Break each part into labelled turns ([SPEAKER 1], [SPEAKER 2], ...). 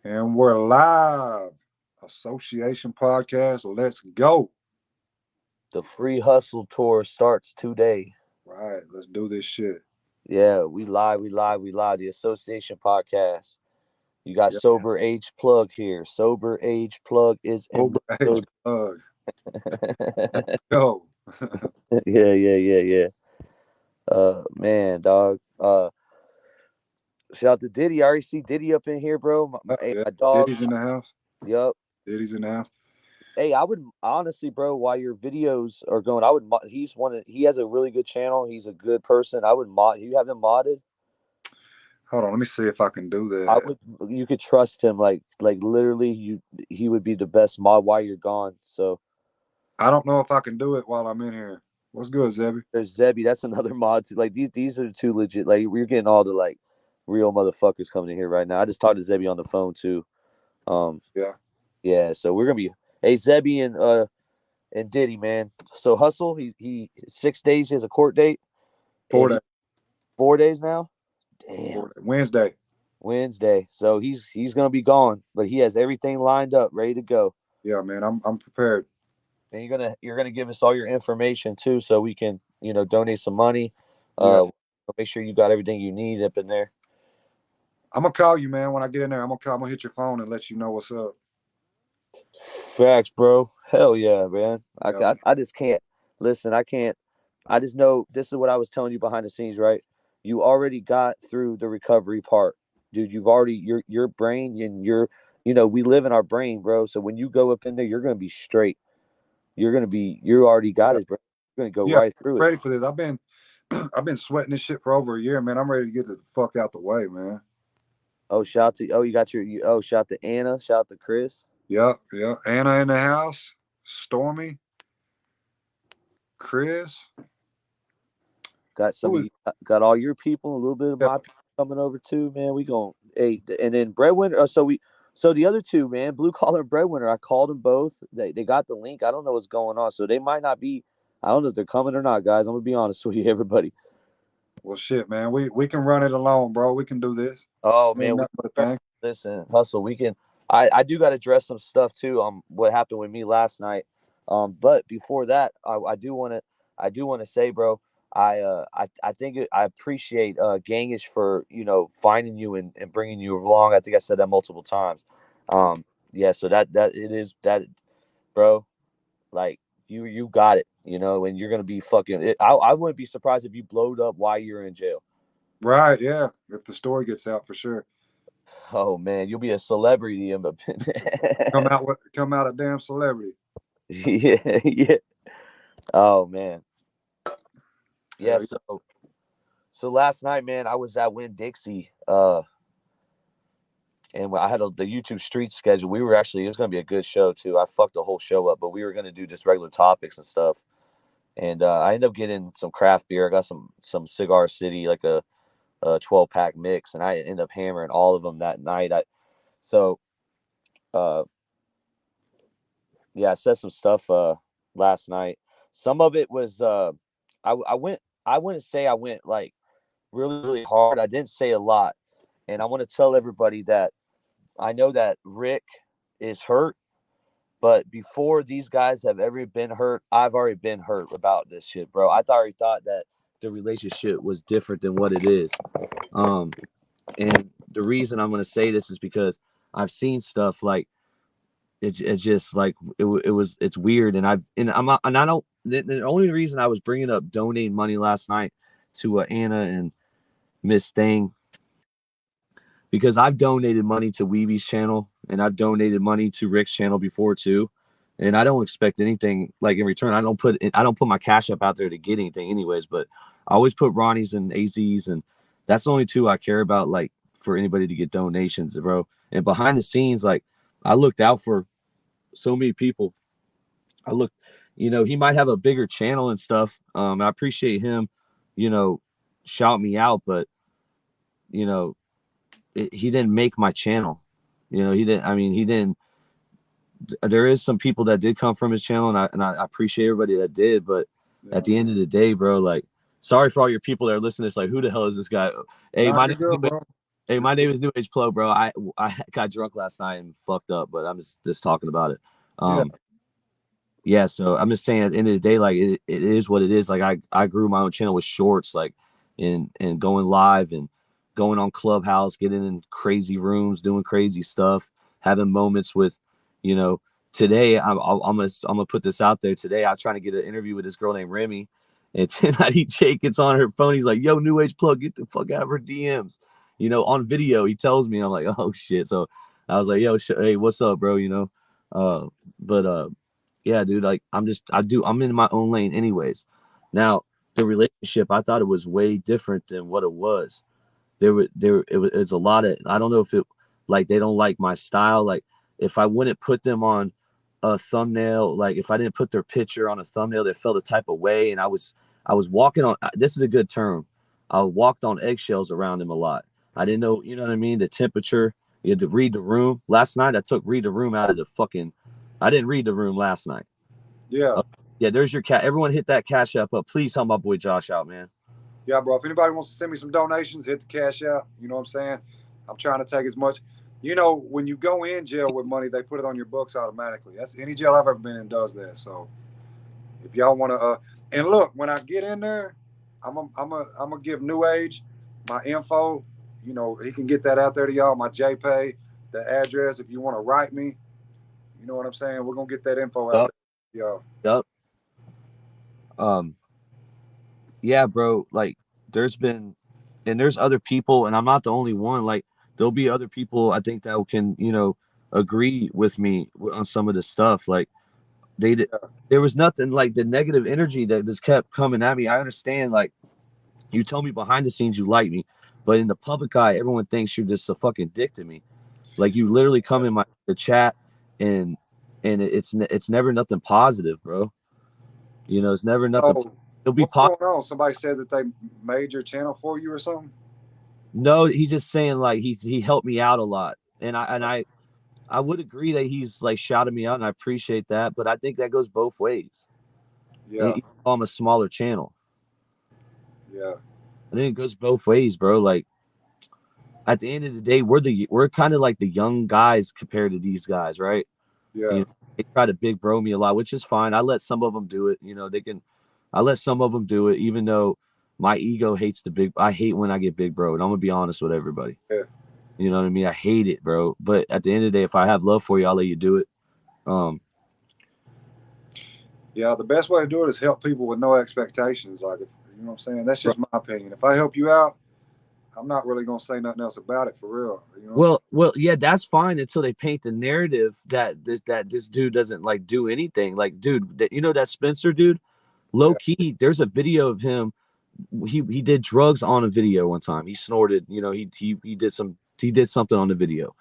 [SPEAKER 1] And we're live. Association podcast. Let's go.
[SPEAKER 2] The Free Hustle Tour starts today.
[SPEAKER 1] Right. Let's do this shit.
[SPEAKER 2] Yeah, we live. The Association podcast. You got
[SPEAKER 1] Yep.
[SPEAKER 2] Sober Age Plug here. Sober Age Plug is in
[SPEAKER 1] Over
[SPEAKER 2] the
[SPEAKER 1] H
[SPEAKER 2] building.
[SPEAKER 1] plug. Let's go.
[SPEAKER 2] Yeah. Man, dog. Shout out to Diddy. I already see Diddy up in here, bro. Hey,
[SPEAKER 1] Yeah.
[SPEAKER 2] my dog.
[SPEAKER 1] Diddy's in the house.
[SPEAKER 2] Yup.
[SPEAKER 1] Diddy's in the house.
[SPEAKER 2] Hey, I would honestly, bro, while your videos are going, he has a really good channel. He's a good person. I would mod. You have him modded?
[SPEAKER 1] Hold on. Let me see if I can do
[SPEAKER 2] I
[SPEAKER 1] that.
[SPEAKER 2] would. You could trust him. Like literally, he would be the best mod while you're gone. So
[SPEAKER 1] I don't know if I can do it while I'm in here. What's good, Zebby?
[SPEAKER 2] there's Zebby. That's another mod. Too. Like these are the two legit. Like we're getting all the like real motherfuckers coming in here right now. I just talked to Zebby on the phone too.
[SPEAKER 1] Yeah.
[SPEAKER 2] Yeah. So we're gonna be hey Zebby and Diddy, man. So Hustle. He 6 days. He has a court date.
[SPEAKER 1] 4 days.
[SPEAKER 2] 4 days now. Damn.
[SPEAKER 1] 4 days. Wednesday.
[SPEAKER 2] Wednesday. So he's gonna be gone, but he has everything lined up, ready to go.
[SPEAKER 1] Yeah, man. I'm prepared.
[SPEAKER 2] And you're gonna give us all your information too, so we can donate some money.
[SPEAKER 1] Yeah.
[SPEAKER 2] Make sure you got everything you need up in there.
[SPEAKER 1] I'm gonna call you, man, when I get in there. I'm gonna hit your phone and let you know what's up.
[SPEAKER 2] Facts, bro. Hell yeah, man.
[SPEAKER 1] Yeah.
[SPEAKER 2] I just can't listen. I can't. I just know this is what I was telling you behind the scenes, right? You already got through the recovery part, dude. You've already your brain and we live in our brain, bro. So when you go up in there, you're gonna be straight. You already got it, bro. You're gonna go
[SPEAKER 1] Yeah.
[SPEAKER 2] right through it.
[SPEAKER 1] Ready for this. I've been sweating this shit for over a year, man. I'm ready to get the fuck out the way, man.
[SPEAKER 2] Oh, you got shout out to Anna, shout out to Chris.
[SPEAKER 1] Yeah. Anna in the house. Stormy. Chris.
[SPEAKER 2] Got all your people, a little bit of my people coming over too, man. We going and then Breadwinner. So the other two, man, Blue Collar and Breadwinner. I called them both. They got the link. I don't know what's going on, so they might not be. I don't know if they're coming or not, guys. I'm gonna be honest with you, everybody.
[SPEAKER 1] Well, shit, man. We can run it alone, bro. We can do this.
[SPEAKER 2] Oh man, listen, Hustle. We can. I do got to address some stuff too. What happened with me last night. But before that, I do want to say, bro. I think I appreciate Gangish for finding you and bringing you along. I think I said that multiple times. Yeah. So that it is that, bro. Like you got it. And you're gonna be fucking. I wouldn't be surprised if you blowed up while you're in jail.
[SPEAKER 1] Right, yeah. If the story gets out for sure.
[SPEAKER 2] Oh man, you'll be a celebrity.
[SPEAKER 1] Come out a damn celebrity.
[SPEAKER 2] Yeah. Oh man. Yeah. So last night, man, I was at Winn-Dixie, and I had the YouTube street schedule. It was gonna be a good show too. I fucked the whole show up, but we were gonna do just regular topics and stuff. And I ended up getting some craft beer. I got some Cigar City, like a 12-pack mix, and I ended up hammering all of them that night. I said some stuff last night. Some of it was I wouldn't say I went like really, really hard. I didn't say a lot. And I want to tell everybody that I know that Rick is hurt, but before these guys have ever been hurt, I've already been hurt about this shit, bro. I already thought that the relationship was different than what it is. And the reason I'm going to say this is because I've seen stuff like it's just like it's weird, and I don't. The only reason I was bringing up donating money last night to Anna and Miss Thang, because I've donated money to Weeby's channel and I've donated money to Rick's channel before too, and I don't expect anything like in return. I don't put my cash up out there to get anything anyways, but I always put Ronnie's and AZ's, and that's the only two I care about, like for anybody to get donations, bro. And behind the scenes, like I looked out for so many people. He might have a bigger channel and stuff. I appreciate him, shout me out, but he didn't make my channel. He didn't. There is some people that did come from his channel, and I appreciate everybody that did. But at the end of the day, bro, like, sorry for all your people that are listening. It's like, who the hell is this guy? Hey,
[SPEAKER 1] my name,
[SPEAKER 2] Hey, my name is New Age Plo, bro. I got drunk last night and fucked up, but I'm just talking about it.
[SPEAKER 1] Yeah.
[SPEAKER 2] Yeah, so I'm just saying at the end of the day, like it is what it is. Like I grew my own channel with shorts, like and going live and going on Clubhouse, getting in crazy rooms, doing crazy stuff, having moments with, you know, today I'm gonna put this out there. Today I'm trying to get an interview with this girl named Remy, and tonight Jake gets on her phone. He's like, "Yo, New Age Plug, get the fuck out of her DMs." You know, on video, he tells me. I'm like, "Oh shit!" So I was like, "Yo, hey, what's up, bro?" You know, but yeah, dude, like I'm in my own lane anyways. Now, the relationship, I thought it was way different than what it was. It's a lot of, I don't know if it, like, they don't like my style. Like, if I wouldn't put them on a thumbnail, like if I didn't put their picture on a thumbnail, they felt a type of way. And I was walking on, this is a good term. I walked on eggshells around them a lot. I didn't know, you know what I mean? The temperature, you had to read the room. Last night, I took read the room out of the fucking, I didn't read the room last night.
[SPEAKER 1] Yeah.
[SPEAKER 2] Yeah, there's your cat. Everyone hit that Cash App up. Please help my boy Josh out, man.
[SPEAKER 1] Yeah, bro. If anybody wants to send me some donations, hit the Cash App. You know what I'm saying? I'm trying to take as much. You know, when you go in jail with money, they put it on your books automatically. That's any jail I've ever been in does that. So if y'all want to, and look, when I get in there, I'm gonna give New Age my info. You know, he can get that out there to y'all. My JPay, the address. If you want to write me, you know what I'm saying. We're gonna get that info out there, y'all.
[SPEAKER 2] Yep. Yeah, bro. Like, there's other people, and I'm not the only one. Like, there'll be other people I think that can, you know, agree with me on some of this stuff. Like, there was nothing like the negative energy that just kept coming at me. I understand, like, you told me behind the scenes you like me, but in the public eye, everyone thinks you're just a fucking dick to me. Like, you literally come in the chat and it's never nothing positive, bro. You know, it's never nothing.
[SPEAKER 1] Oh,
[SPEAKER 2] It'll be
[SPEAKER 1] what's going on? Somebody said that they made your channel for you or something?
[SPEAKER 2] No, he's just saying like he helped me out a lot, and I would agree that he's like shouted me out, and I appreciate that. But I think that goes both ways.
[SPEAKER 1] Yeah.
[SPEAKER 2] I'm a smaller channel.
[SPEAKER 1] Yeah.
[SPEAKER 2] I think it goes both ways, bro. Like, at the end of the day, we're kind of like the young guys compared to these guys, right?
[SPEAKER 1] Yeah.
[SPEAKER 2] You know, they try to big bro me a lot, which is fine. I let some of them do it. You know, I let some of them do it, even though my ego hates I hate when I get big bro, and I'm gonna be honest with everybody.
[SPEAKER 1] Yeah.
[SPEAKER 2] You know what I mean? I hate it, bro. But at the end of the day, if I have love for you, I'll let you do it.
[SPEAKER 1] Yeah, the best way to do it is help people with no expectations. Like, you know what I'm saying? That's just my opinion. If I help you out, I'm not really gonna say nothing else about it for real. You know
[SPEAKER 2] well, yeah, that's fine until they paint the narrative that this dude doesn't like do anything. Like, dude, that Spencer dude, low key, there's a video of him. He did drugs on a video one time. He snorted, you know, he did something on the video.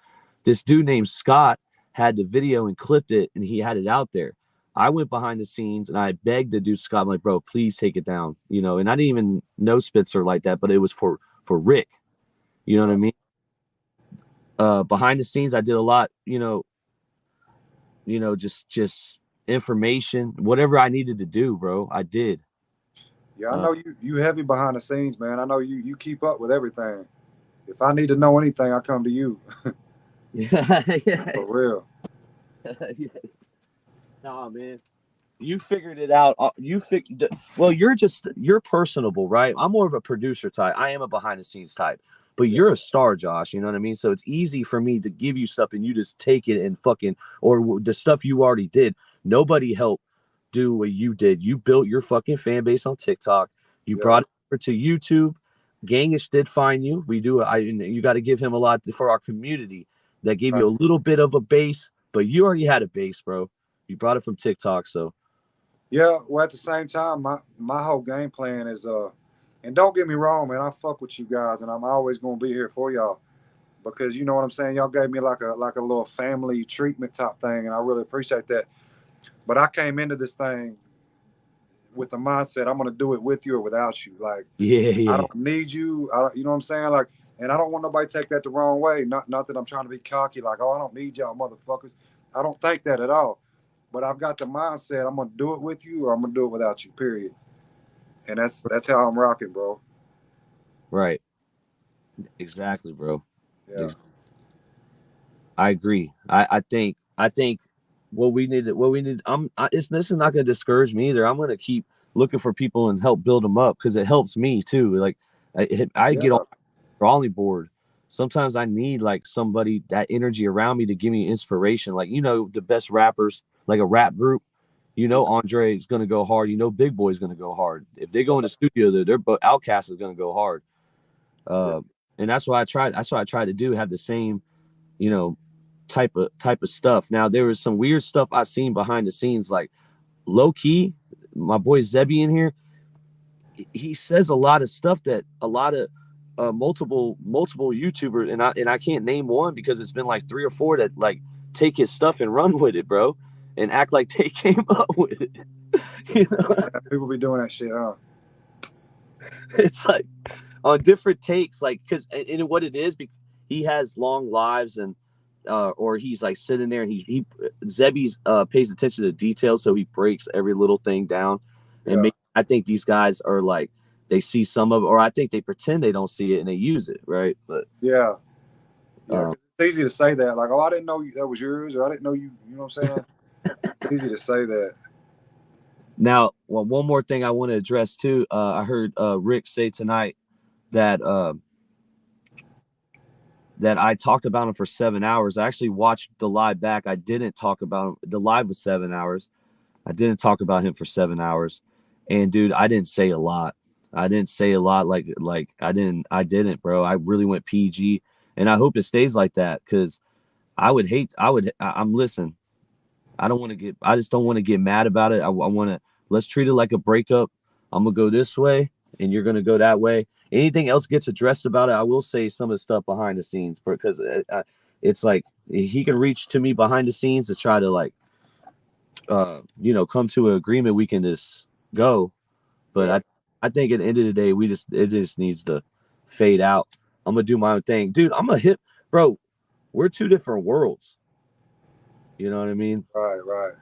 [SPEAKER 2] This dude named Scott had the video and clipped it, and he had it out there. I went behind the scenes and I begged the dude Scott, I'm like, bro, please take it down, you know. And I didn't even know Spencer like that, but it was for Rick, you know what I mean. Behind the scenes, I did a lot, you know, just information, whatever I needed to do, bro. I did.
[SPEAKER 1] Yeah, I know you heavy behind the scenes, man. I know you keep up with everything. If I need to know anything, I come to you.
[SPEAKER 2] Yeah,
[SPEAKER 1] for real.
[SPEAKER 2] Nah, man. You figured it out. Well, you're personable, right? I'm more of a producer type. I am a behind the scenes type, but you're a star, Josh. You know what I mean? So it's easy for me to give you stuff and you just take it and or the stuff you already did. Nobody helped do what you did. You built your fucking fan base on TikTok. You brought it over to YouTube. Gangish did find you. You got to give him a lot for our community that gave you a little bit of a base, but you already had a base, bro. You brought it from TikTok, so.
[SPEAKER 1] Yeah, well, at the same time, my whole game plan is and don't get me wrong, man, I fuck with you guys, and I'm always gonna be here for y'all because you know what I'm saying. Y'all gave me like a little family treatment type thing, and I really appreciate that. But I came into this thing with the mindset I'm gonna do it with you or without you. Like, I don't need you. You know what I'm saying? Like, and I don't want nobody to take that the wrong way. Not that I'm trying to be cocky, like, oh, I don't need y'all motherfuckers. I don't think that at all. But I've got the mindset I'm gonna do it with you or I'm gonna do it without you, period. And that's how I'm rocking, bro.
[SPEAKER 2] Right. Exactly, bro.
[SPEAKER 1] Yeah.
[SPEAKER 2] I agree. I think what we need, this is not going to discourage me either. I'm going to keep looking for people and help build them up because it helps me too. Like I get on the drawing board. Sometimes I need like somebody, that energy around me to give me inspiration. Like, the best rappers, like a rap group, Andre is going to go hard. Big Boy is going to go hard. If they go in the studio, they're Outkast is going to go hard. And that's what I tried. That's what I tried to do. Have the same, type of stuff. Now there was some weird stuff I seen behind the scenes, like low key. My boy Zebby in here, he says a lot of stuff that a lot of multiple YouTubers, and I can't name one because it's been like 3 or 4 that like take his stuff and run with it, bro, and act like they came up with it.
[SPEAKER 1] People be doing that shit, huh?
[SPEAKER 2] It's like on different takes, like because and what it is, he has long lives and or he's like sitting there and he Zebby's pays attention to details, so he breaks every little thing down. And I think these guys are like, they see some of it, or I think they pretend they don't see it and they use it, right? But
[SPEAKER 1] it's easy to say that, like, oh, I didn't know that was yours, or I didn't know you. You know what I'm saying? It's easy to say that.
[SPEAKER 2] Now, one more thing I want to address too. I heard Rick say tonight that that I talked about him for 7 hours. I actually watched the live back. I didn't talk about him. The live was 7 hours. I didn't talk about him for 7 hours. And dude, I didn't say a lot. I didn't say a lot. Like I didn't, bro. I really went PG, and I hope it stays like that. Cause listen, I just don't want to get mad about it. I want to, let's treat it like a breakup. I'm going to go this way and you're going to go that way. Anything else gets addressed about it, I will say some of the stuff behind the scenes, because it's like he can reach to me behind the scenes to try to like, come to an agreement. We can just go. But I think at the end of the day, it just needs to fade out. I'm going to do my own thing. Dude, I'm a hip, bro. We're 2 different worlds. You know what I mean?
[SPEAKER 1] Right.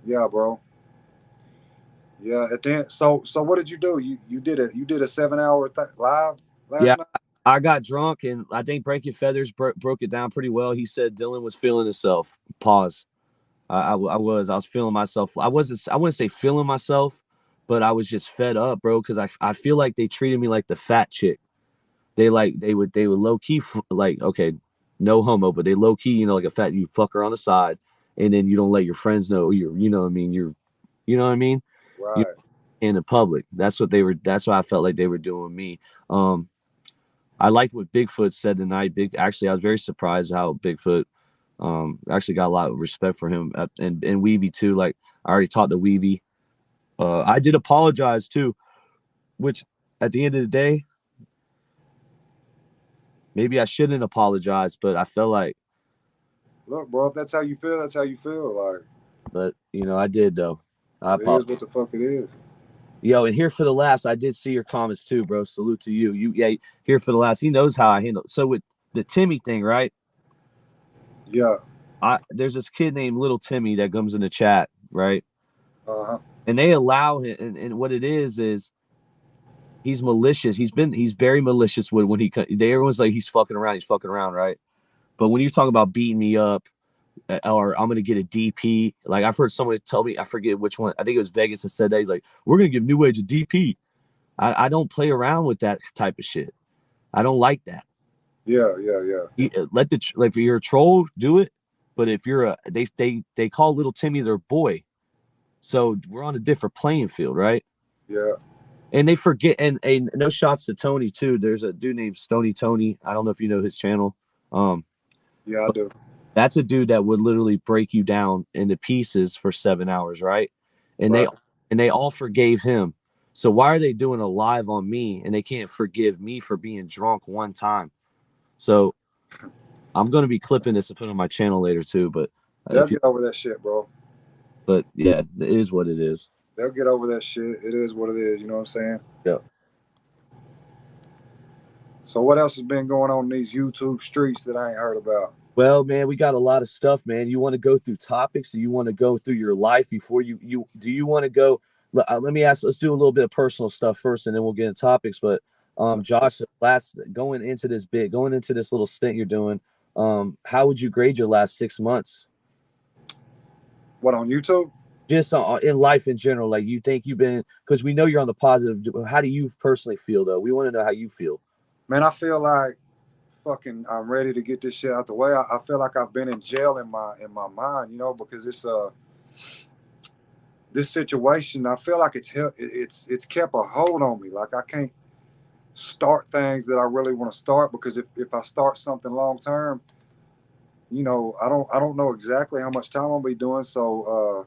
[SPEAKER 1] Yeah, bro. Yeah. At the end, so what did you do? You did a 7 hour live last night?
[SPEAKER 2] I got drunk, and I think Breaking Feathers broke it down pretty well. He said Dylan was feeling himself. Pause. I was feeling myself. I wouldn't say feeling myself, but I was just fed up, bro. Because I feel like they treated me like the fat chick. They would low key, like, okay, no homo, but they low key, like a fat, you fuck her on the side, and then you don't let your friends know you know what I mean, you know what I mean,
[SPEAKER 1] right,
[SPEAKER 2] in the public. That's what I felt like they were doing me. I liked what Bigfoot said tonight. Actually, I was very surprised how Bigfoot actually got a lot of respect for him, and Weavy too. Like, I already talked to Weavy. I did apologize too, which at the end of the day, maybe I shouldn't apologize, but I feel like,
[SPEAKER 1] look, bro, if that's how you feel, that's how you feel. Like,
[SPEAKER 2] but I did though.
[SPEAKER 1] It is what the fuck it is.
[SPEAKER 2] Yo, and here for the laughs, I did see your comments too, bro. Salute to you. Here for the laughs. He knows how I handle. So with the Timmy thing, right?
[SPEAKER 1] Yeah.
[SPEAKER 2] There's this kid named Little Timmy that comes in the chat, right?
[SPEAKER 1] Uh-huh.
[SPEAKER 2] And they allow him, and what it is he's malicious. He's very malicious when everyone's like, he's fucking around, right? But when you're talking about beating me up, or I'm gonna get a DP, like I've heard somebody tell me, I forget which one, I think it was Vegas that said that, he's like, we're gonna give New Age a DP. I don't play around with that type of shit. I don't like that.
[SPEAKER 1] Yeah.
[SPEAKER 2] If you're a troll, do it. But if you're they call Little Timmy their boy, so we're on a different playing field, right?
[SPEAKER 1] Yeah.
[SPEAKER 2] And they forget, and no shots to Tony too. There's a dude named Stony Tony. I don't know if you know his channel.
[SPEAKER 1] Yeah, I do.
[SPEAKER 2] That's a dude that would literally break you down into pieces for 7 hours, right? And they all forgave him. So why are they doing a live on me and they can't forgive me for being drunk one time? So I'm gonna be clipping this and put it on my channel later too. But
[SPEAKER 1] they'll get over that shit, bro.
[SPEAKER 2] But yeah, it is what it is.
[SPEAKER 1] They'll get over that shit. It is what it is. You know what I'm saying?
[SPEAKER 2] Yeah.
[SPEAKER 1] So what else has been going on in these YouTube streets that I ain't heard about?
[SPEAKER 2] Well, man, we got a lot of stuff, man. You want to go through topics, or you want to go through your life before do you want to go? Let me ask. Let's do a little bit of personal stuff first, and then we'll get into topics. But Josh, going into this little stint you're doing, how would you grade your last 6 months?
[SPEAKER 1] What, on YouTube?
[SPEAKER 2] Just in life in general, like you think you've been, because we know you're on the positive. How do you personally feel though? We want to know how you feel.
[SPEAKER 1] Man, I feel like fucking I'm ready to get this shit out the way. I feel like I've been in jail in my mind, you know, because this situation, I feel like it's kept a hold on me. Like I can't start things that I really want to start, because if I start something long term, you know, I don't know exactly how much time I'll be doing. So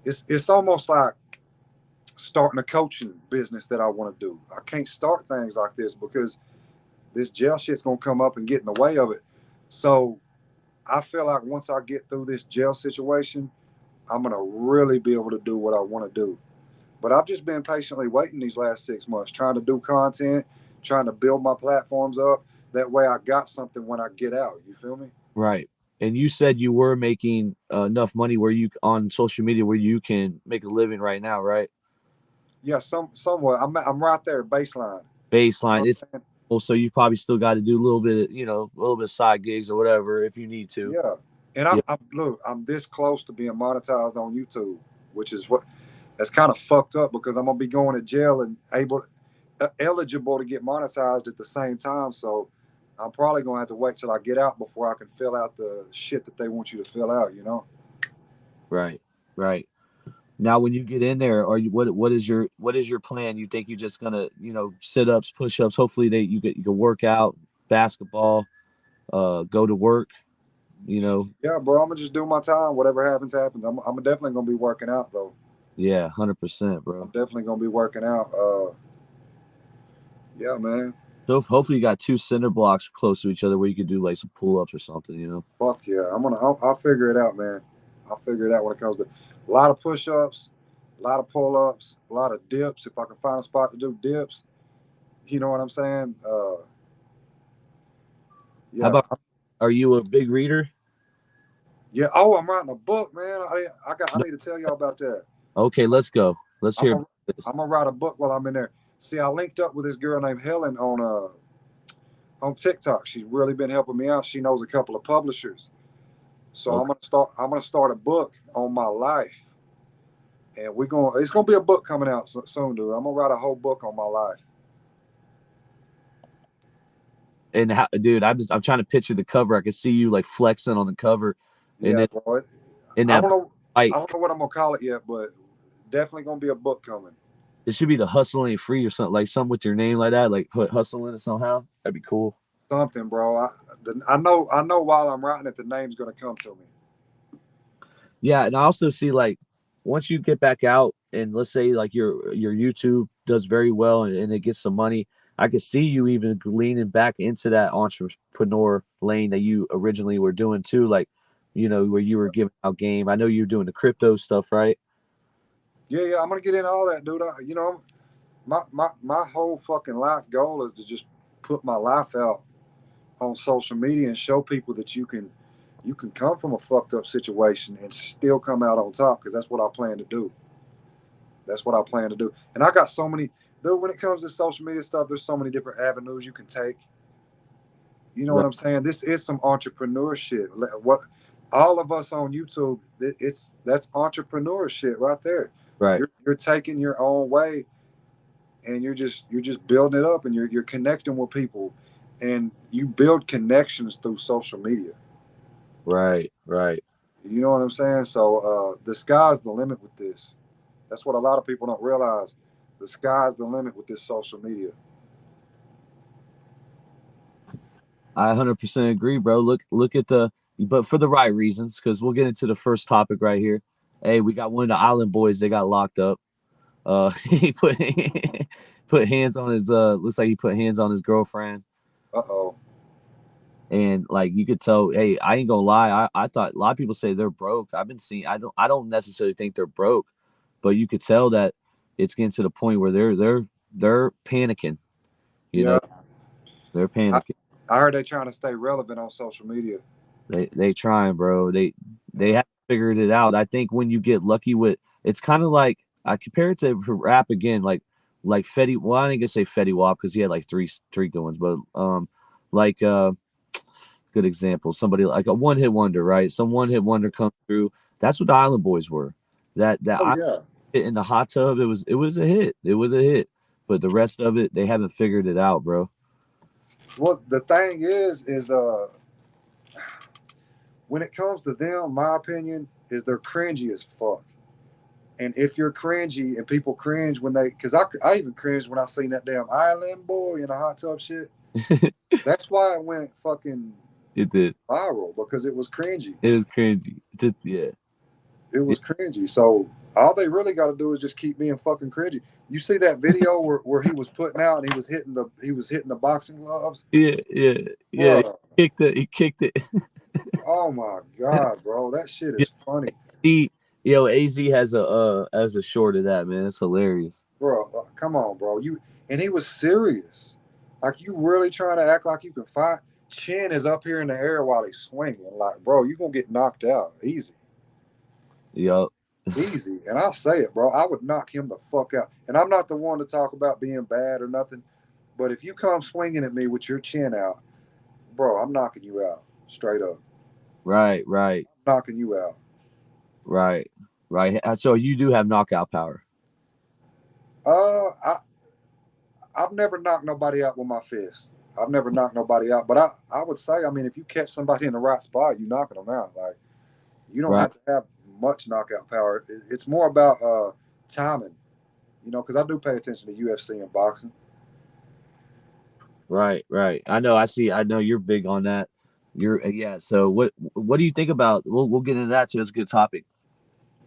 [SPEAKER 1] it's almost like starting a coaching business that I want to do. I can't start things like this because this jail shit's gonna come up and get in the way of it. So I feel like once I get through this jail situation, I'm gonna really be able to do what I want to do. But I've just been patiently waiting these last 6 months, trying to do content, trying to build my platforms up. That way I got something when I get out. You feel me?
[SPEAKER 2] Right. And you said you were making enough money where you on social media where you can make a living right now, right?
[SPEAKER 1] Yeah, somewhat. I'm right there, baseline. You
[SPEAKER 2] Baseline.
[SPEAKER 1] know
[SPEAKER 2] It's also you probably still got to do a little bit, a little bit of side gigs or whatever if you need to.
[SPEAKER 1] yeah. And
[SPEAKER 2] Yeah.
[SPEAKER 1] I'm this close to being monetized on YouTube, which is what that's kind of fucked up, because I'm gonna be going to jail and eligible to get monetized at the same time. So I'm probably gonna have to wait till I get out before I can fill out the shit that they want you to fill out. You know?
[SPEAKER 2] Right. Right. Now, when you get in there, are you what is your plan? You think you're just gonna sit ups, push ups? Hopefully, you can work out, basketball, go to work.
[SPEAKER 1] Yeah, bro. I'm gonna just do my time. Whatever happens, happens. I'm definitely gonna be working out though.
[SPEAKER 2] Yeah, 100%,
[SPEAKER 1] I'm
[SPEAKER 2] bro.
[SPEAKER 1] definitely gonna be working out. Yeah, man.
[SPEAKER 2] So hopefully you got two cinder blocks close to each other where you could do like some pull ups or something.
[SPEAKER 1] Fuck yeah. I'll figure it out, man. I'll figure it out when it comes to a lot of push ups, a lot of pull ups, a lot of dips. If I can find a spot to do dips, you know what I'm saying?
[SPEAKER 2] How
[SPEAKER 1] Yeah.
[SPEAKER 2] about, are you a big reader?
[SPEAKER 1] Yeah. Oh, I'm writing a book, man. I need to tell y'all about that.
[SPEAKER 2] Okay, let's go. Let's
[SPEAKER 1] I'm
[SPEAKER 2] hear
[SPEAKER 1] gonna,
[SPEAKER 2] about this.
[SPEAKER 1] I'm gonna write a book while I'm in there. See, I linked up with this girl named Helen on TikTok. She's really been helping me out. She knows a couple of publishers. So
[SPEAKER 2] Okay.
[SPEAKER 1] I'm gonna start a book on my life. And it's gonna be a book coming out soon, dude. I'm gonna write a whole book on my life.
[SPEAKER 2] And how, dude, I'm trying to picture the cover. I can see you like flexing on the cover, and
[SPEAKER 1] Yeah,
[SPEAKER 2] then
[SPEAKER 1] bro.
[SPEAKER 2] in
[SPEAKER 1] I
[SPEAKER 2] that
[SPEAKER 1] don't know.
[SPEAKER 2] fight,
[SPEAKER 1] I don't know what I'm gonna call it yet, but definitely gonna be a book coming.
[SPEAKER 2] it should be the Hustle Ain't Free or something, like something with your name like that, like put hustle in it somehow. That'd be cool.
[SPEAKER 1] Something, bro. I know while I'm writing it, the name's gonna come to me.
[SPEAKER 2] Yeah, and I also see like once you get back out and let's say like your YouTube does very well and it gets some money, I could see you even leaning back into that entrepreneur lane that you originally were doing too, like where you were giving out game. I know you're doing the crypto stuff, right?
[SPEAKER 1] Yeah. I'm gonna get into all that, dude. My whole fucking life goal is to just put my life out on social media and show people that you can come from a fucked up situation and still come out on top, because that's what I plan to do. That's what I plan to do. And I got so many, dude, when it comes to social media stuff, there's so many different avenues you can take. You know
[SPEAKER 2] Right.
[SPEAKER 1] what I'm saying? This is some entrepreneurship. What all of us on YouTube, that's entrepreneurship right there.
[SPEAKER 2] Right.
[SPEAKER 1] You're taking your own way, and you're just building it up, and you're connecting with people, and you build connections through social media.
[SPEAKER 2] Right. Right.
[SPEAKER 1] You know what I'm saying? So the sky's the limit with this. That's what a lot of people don't realize. The sky's the limit with this social media.
[SPEAKER 2] I 100% agree, bro. Look at but for the right reasons, because we'll get into the first topic right here. Hey, we got one of the Island Boys. They got locked up. He put hands on his. Looks like he put hands on his girlfriend,
[SPEAKER 1] Uh-oh.
[SPEAKER 2] and like you could tell. Hey, I ain't gonna lie. I thought a lot of people say they're broke. I've been seeing. I don't necessarily think they're broke, but you could tell that it's getting to the point where they're panicking. You
[SPEAKER 1] Yeah.
[SPEAKER 2] know, they're
[SPEAKER 1] I,
[SPEAKER 2] panicking.
[SPEAKER 1] I heard they're trying to stay relevant on social media.
[SPEAKER 2] They trying, bro. They have figured it out. I think when you get lucky with, it's kind of like I compare it to rap again. Like like Fetty. Well, I ain't gonna say Fetty Wap because he had like three good ones, but like good example. Somebody like a one hit wonder, right? Some one hit wonder come through. That's what the Island Boys were. That
[SPEAKER 1] Oh
[SPEAKER 2] I
[SPEAKER 1] yeah.
[SPEAKER 2] hit in the hot tub. It was a hit. It was a hit. But the rest of it, they haven't figured it out, bro.
[SPEAKER 1] Well, the thing is when it comes to them, my opinion is they're cringy as fuck. And if you're cringy and people cringe when they, because I even cringed when I seen that damn Island Boy in a hot tub shit. That's why it went fucking
[SPEAKER 2] It did.
[SPEAKER 1] viral because it was cringy.
[SPEAKER 2] It was cringy. Yeah.
[SPEAKER 1] It was cringy. So all they really got to do is just keep being fucking cringy. You see that video where he was putting out and he was hitting the boxing gloves?
[SPEAKER 2] Yeah.
[SPEAKER 1] Bruh,
[SPEAKER 2] He kicked it.
[SPEAKER 1] oh my god, bro, that shit is funny.
[SPEAKER 2] AZ has a short of that, man. It's hilarious.
[SPEAKER 1] Bro, come on, bro. And he was serious. Like you really trying to act like you can fight? Chin is up here in the air while he's swinging. Like, bro, you gonna get knocked out easy.
[SPEAKER 2] Yup.
[SPEAKER 1] Easy. And I'll say it, bro. I would knock him the fuck out. And I'm not the one to talk about being bad or nothing. But if you come swinging at me with your chin out, bro, I'm knocking you out straight up.
[SPEAKER 2] Right.
[SPEAKER 1] I'm knocking you out.
[SPEAKER 2] Right. So you do have knockout power.
[SPEAKER 1] I've never knocked nobody out with my fist. I've never knocked nobody out. But I would say, I mean, if you catch somebody in the right spot, you knocking them out. Like you don't have to have much knockout power. It's more about timing, because I do pay attention to UFC and boxing.
[SPEAKER 2] Right. I know. I know you're big on that. Yeah. So what do you think about? We'll get into that too. It's a good topic.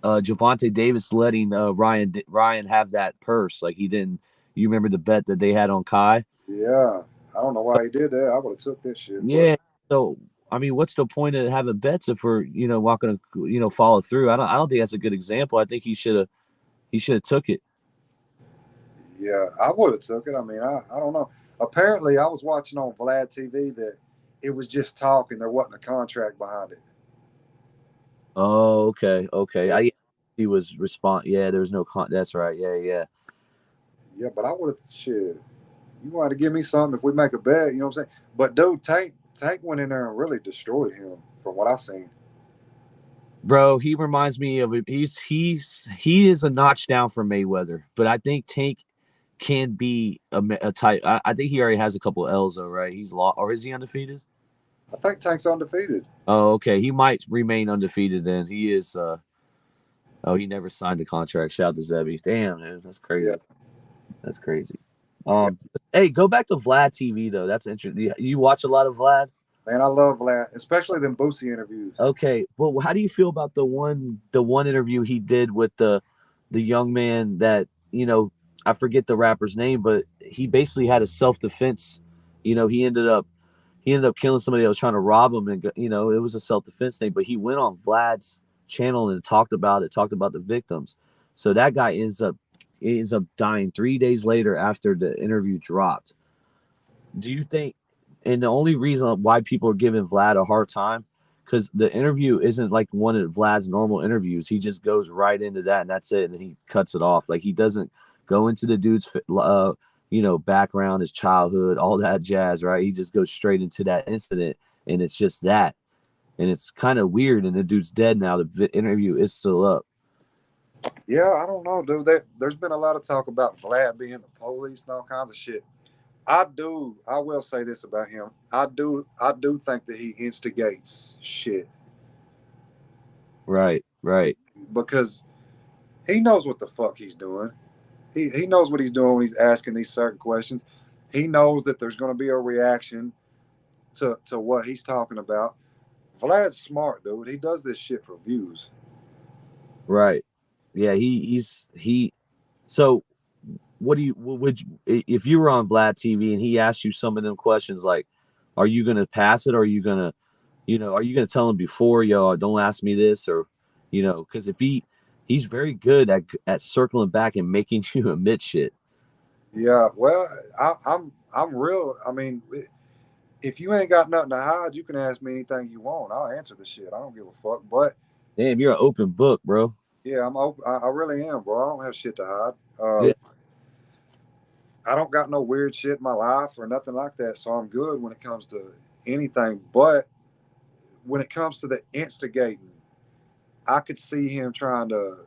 [SPEAKER 2] Javante Davis letting Ryan have that purse, like he didn't. You remember the bet that they had on Kai?
[SPEAKER 1] Yeah, I don't know why he did that. I would have took that shit.
[SPEAKER 2] Yeah. So I mean, what's the point of having bets if we're not going to follow through? I don't think that's a good example. I think he should have took it.
[SPEAKER 1] Yeah, I would have took it. I mean, I don't know. Apparently, I was watching on Vlad TV that it was just talk and there wasn't a contract behind it.
[SPEAKER 2] Oh, okay. He was Yeah, there was no That's right. Yeah.
[SPEAKER 1] Yeah, but I would have shit. You wanted to give me something if we make a bet, you know what I'm saying? But dude, Tank went in there and really destroyed him from what I seen.
[SPEAKER 2] Bro, he reminds me of he is a notch down from Mayweather, but I think Tank can be a type. I think he already has a couple L's though, right? He's lost, or is he undefeated?
[SPEAKER 1] I think Tank's undefeated.
[SPEAKER 2] Oh, okay. He might remain undefeated then. He is. He never signed a contract. Shout out to Zebby. Damn, man, that's crazy.
[SPEAKER 1] Yeah.
[SPEAKER 2] That's crazy. Hey, go back to Vlad TV though. That's interesting. You watch a lot of Vlad?
[SPEAKER 1] Man, I love Vlad, especially them Boosie interviews.
[SPEAKER 2] Okay, well, how do you feel about the one interview he did with the young man that I forget the rapper's name, but he basically had a self-defense. He ended up killing somebody that was trying to rob him, and it was a self-defense thing. But he went on Vlad's channel and talked about the victims. So that guy ends up dying 3 days later after the interview dropped. Do you think? And the only reason why people are giving Vlad a hard time, because the interview isn't like one of Vlad's normal interviews. He just goes right into that, and that's it, and he cuts it off. Like he doesn't go into the dude's background, his childhood, all that jazz, right? He just goes straight into that incident, and it's just that, and it's kind of weird. And the dude's dead now. The interview is still up.
[SPEAKER 1] Yeah, I don't know, dude. There's been a lot of talk about Vlad being the police and all kinds of shit. I will say this about him. I do think that he instigates shit.
[SPEAKER 2] Right.
[SPEAKER 1] Because he knows what the fuck he's doing. He knows what he's doing when he's asking these certain questions. He knows that there's going to be a reaction to what he's talking about. Vlad's smart, dude. He does this shit for views.
[SPEAKER 2] Right. Yeah, so if you were on Vlad TV and he asked you some of them questions, like, are you going to pass it? Or are you going to, are you going to tell him before, don't ask me this, or, because if he's very good at circling back and making you admit shit.
[SPEAKER 1] Yeah. Well, I'm real. I mean, if you ain't got nothing to hide, you can ask me anything you want. I'll answer the shit. I don't give a fuck. But
[SPEAKER 2] damn, you're an open book, bro.
[SPEAKER 1] Yeah, I'm open. I really am, bro. I don't have shit to hide.
[SPEAKER 2] Yeah.
[SPEAKER 1] I don't got no weird shit in my life or nothing like that, so I'm good when it comes to anything. But when it comes to the instigating, I could see him trying to,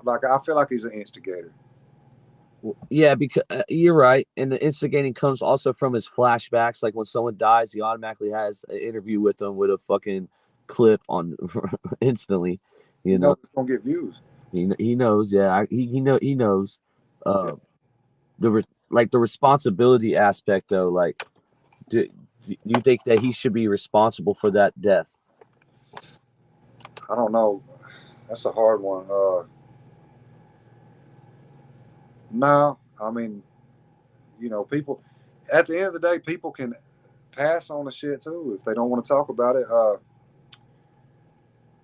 [SPEAKER 1] like I feel like he's an instigator.
[SPEAKER 2] Yeah, because you're right, and the instigating comes also from his flashbacks. Like when someone dies, he automatically has an interview with them with a fucking clip on instantly. You know,
[SPEAKER 1] It's gonna get views.
[SPEAKER 2] he knows. Yeah, he knows.
[SPEAKER 1] Yeah.
[SPEAKER 2] The responsibility aspect though, like, do you think that he should be responsible for that death?
[SPEAKER 1] I don't know. That's a hard one. No, I mean, people. At the end of the day, people can pass on the shit too if they don't want to talk about it.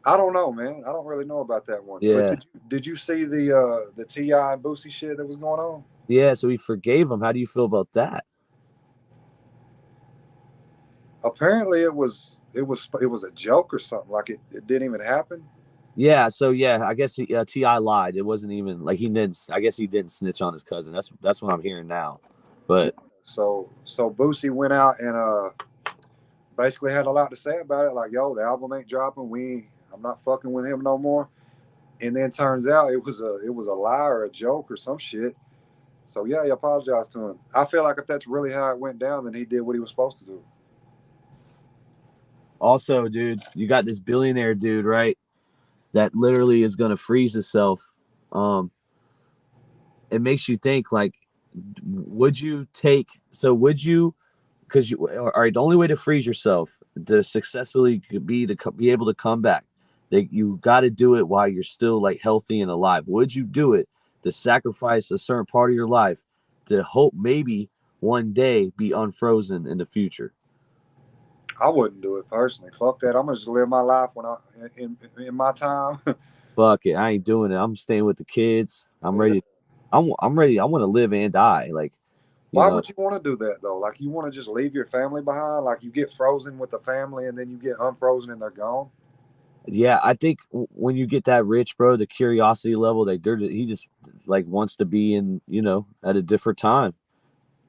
[SPEAKER 1] I don't know, man. I don't really know about that one.
[SPEAKER 2] Yeah.
[SPEAKER 1] But did you see the T.I. and Boosie shit that was going on?
[SPEAKER 2] Yeah, so he forgave him. How do you feel about that?
[SPEAKER 1] Apparently, it was a joke or something. Like it didn't even happen.
[SPEAKER 2] Yeah, so yeah, I guess T.I. lied. It wasn't even like he didn't. I guess he didn't snitch on his cousin. That's what I'm hearing now. But
[SPEAKER 1] so Boosie went out and basically had a lot to say about it. Like, yo, the album ain't dropping. I'm not fucking with him no more. And then turns out it was a lie or a joke or some shit. So yeah, he apologized to him. I feel like if that's really how it went down, then he did what he was supposed to do.
[SPEAKER 2] Also, dude, you got this billionaire dude, right? That literally is gonna freeze himself. It makes you think like, would you because you all right, the only way to freeze yourself to successfully be able to come back, that you got to do it while you're still like healthy and alive. Would you do it to sacrifice a certain part of your life to hope maybe one day be unfrozen in the future?
[SPEAKER 1] I wouldn't do it personally. Fuck that. I'm gonna just live my life when in my time.
[SPEAKER 2] Fuck it, I ain't doing it. I'm staying with the kids. I'm ready. I'm ready. I want to live and die. Like,
[SPEAKER 1] why would you want to do that though? Like, you want to just leave your family behind? Like, you get frozen with the family and then you get unfrozen and they're gone?
[SPEAKER 2] Yeah, I think when you get that rich, bro, the curiosity level, he just like wants to be in, at a different time.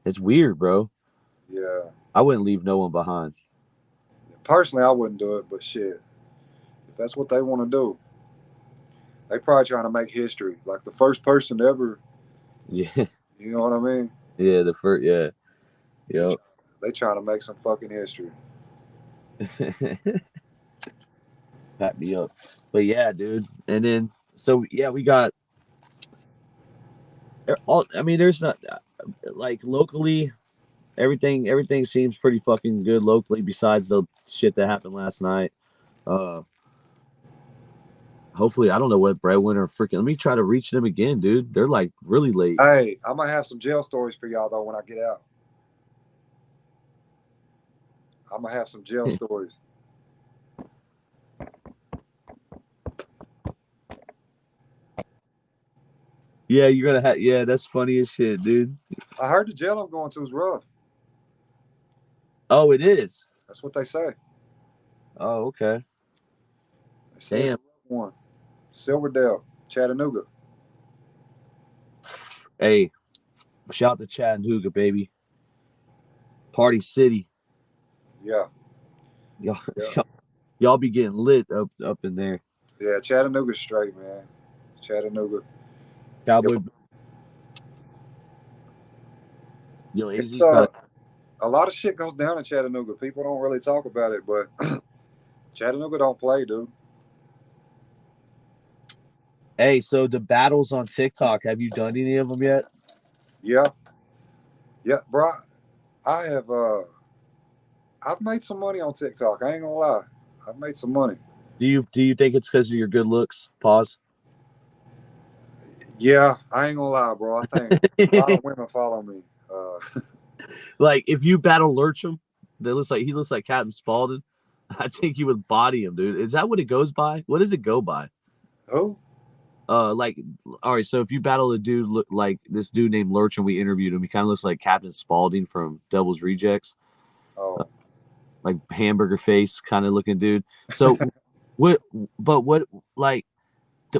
[SPEAKER 2] It's weird, bro.
[SPEAKER 1] Yeah.
[SPEAKER 2] I wouldn't leave no one behind.
[SPEAKER 1] Personally, I wouldn't do it, but shit, if that's what they want to do, they probably trying to make history. Like the first person ever.
[SPEAKER 2] Yeah.
[SPEAKER 1] You know what I mean?
[SPEAKER 2] Yeah, the first. Yeah. Yep.
[SPEAKER 1] They trying to make some fucking history.
[SPEAKER 2] Pat me up. But yeah, dude. And then so yeah, we got. I mean, there's not like locally. Everything seems pretty fucking good locally. Besides the shit that happened last night. Hopefully, I don't know what Breadwinner freaking. Let me try to reach them again, dude. They're like really late.
[SPEAKER 1] Hey, I might have some jail stories for y'all though when I get out. I'm gonna have some jail stories.
[SPEAKER 2] Yeah, you're gonna have. Yeah, that's funny as shit, dude.
[SPEAKER 1] I heard the jail I'm going to is rough.
[SPEAKER 2] Oh, it is.
[SPEAKER 1] That's what they say.
[SPEAKER 2] Oh, okay.
[SPEAKER 1] They say it's a rough one. Silverdale, Chattanooga.
[SPEAKER 2] Hey, shout out to Chattanooga, baby. Party City.
[SPEAKER 1] Yeah.
[SPEAKER 2] Y'all be getting lit up in there.
[SPEAKER 1] Yeah, Chattanooga's straight, man. Chattanooga.
[SPEAKER 2] Cowboy. Easy.
[SPEAKER 1] A lot of shit goes down in Chattanooga. People don't really talk about it, but Chattanooga don't play, dude.
[SPEAKER 2] Hey, so the battles on TikTok, have you done any of them yet?
[SPEAKER 1] Yeah, bro. I have. I've made some money on TikTok. I ain't gonna lie. I've made some money.
[SPEAKER 2] Do you think it's because of your good looks? Pause.
[SPEAKER 1] Yeah, I ain't gonna lie, bro. I think a lot of women follow me.
[SPEAKER 2] Like if you battle Lurchum, he looks like Captain Spaulding. I think you would body him, dude. Is that what it goes by? What does it go by?
[SPEAKER 1] Who?
[SPEAKER 2] Like, all right. So if you battle a dude look like this dude named Lurchum, we interviewed him. He kind of looks like Captain Spaulding from Devil's Rejects.
[SPEAKER 1] Oh,
[SPEAKER 2] like hamburger face kind of looking dude. So what? But what? Like,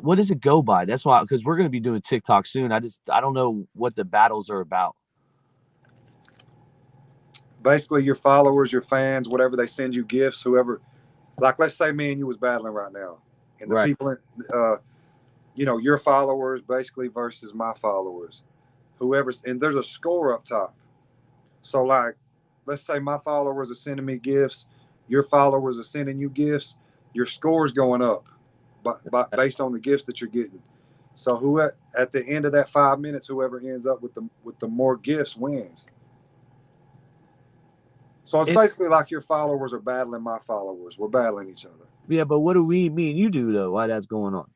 [SPEAKER 2] what does it go by? That's why, because we're going to be doing TikTok soon. I don't know what the battles are about.
[SPEAKER 1] Basically, your followers, your fans, whatever they send you gifts, whoever. Like, let's say me and you was battling right now, and the
[SPEAKER 2] Right.
[SPEAKER 1] people, you know, your followers basically versus my followers, whoever's, and there's a score up top. So, like, let's say my followers are sending me gifts, your followers are sending you gifts, your score's going up, but based on the gifts that you're getting. So, who at the end of that 5 minutes, whoever ends up with the more gifts wins. So it's basically like your followers are battling my followers. We're battling each other.
[SPEAKER 2] Yeah, but what do me and you do though? Why that's going on?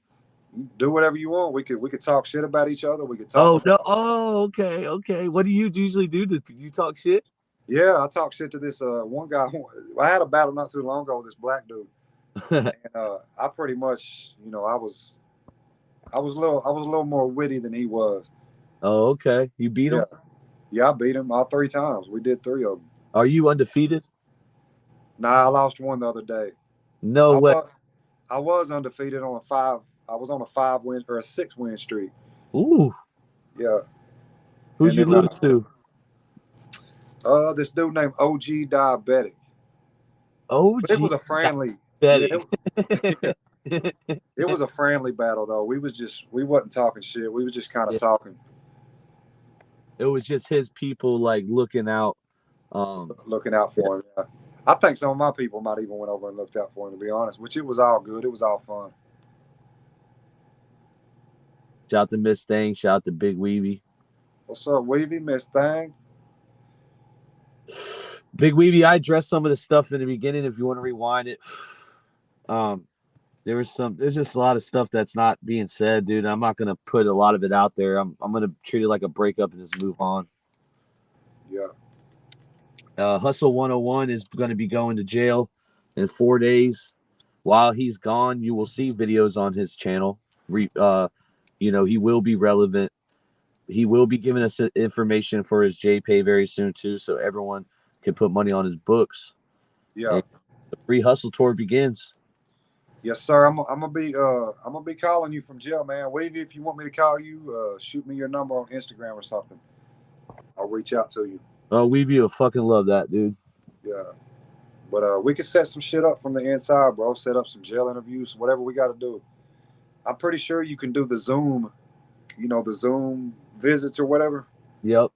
[SPEAKER 1] You do whatever you want. We could talk shit about each other. We could
[SPEAKER 2] Oh
[SPEAKER 1] talk.
[SPEAKER 2] no! Oh, okay. What do you usually do? Do you talk shit?
[SPEAKER 1] Yeah, I talk shit to this one guy. I had a battle not too long ago with this black dude, and I pretty much, you know, I was a little more witty than he was.
[SPEAKER 2] Oh, okay. You beat him?
[SPEAKER 1] Yeah, I beat him all 3 times. We did 3 of them.
[SPEAKER 2] Are you undefeated?
[SPEAKER 1] Nah, I lost one the other day.
[SPEAKER 2] No way.
[SPEAKER 1] I was undefeated on a 5. I was on a 5 win or a 6 win streak.
[SPEAKER 2] Ooh.
[SPEAKER 1] Yeah.
[SPEAKER 2] Who'd you lose to?
[SPEAKER 1] This dude named OG Diabetic.
[SPEAKER 2] OG.
[SPEAKER 1] But it was a friendly.
[SPEAKER 2] Yeah,
[SPEAKER 1] it was a friendly battle though. We wasn't talking shit. We was just kind of talking.
[SPEAKER 2] It was just his people like looking out
[SPEAKER 1] for him. Yeah. I think some of my people might even went over and looked out for him, to be honest, which it was all good. It was all fun.
[SPEAKER 2] Shout out to Miss Thang. Shout out to Big Weeby.
[SPEAKER 1] What's up, Weeby? Miss Thang?
[SPEAKER 2] Big Weeby, I addressed some of the stuff in the beginning if you want to rewind it. There's just a lot of stuff that's not being said, dude. I'm not gonna put a lot of it out there. I'm gonna treat it like a breakup and just move on.
[SPEAKER 1] Yeah.
[SPEAKER 2] Hustle 101 is going to be going to jail in 4 days. While he's gone, you will see videos on his channel. You know, he will be relevant. He will be giving us information for his JPay very soon too, so everyone can put money on his books.
[SPEAKER 1] Yeah.
[SPEAKER 2] And the free hustle tour begins.
[SPEAKER 1] Yes, sir. I'm gonna be calling you from jail, man. Weavy, if you want me to call you, shoot me your number on Instagram or something. I'll reach out to you.
[SPEAKER 2] Oh, Weeby will fucking love that, dude.
[SPEAKER 1] Yeah. But we can set some shit up from the inside, bro. Set up some jail interviews, whatever we got to do. I'm pretty sure you can do the Zoom, you know, the Zoom visits or whatever.
[SPEAKER 2] Yep.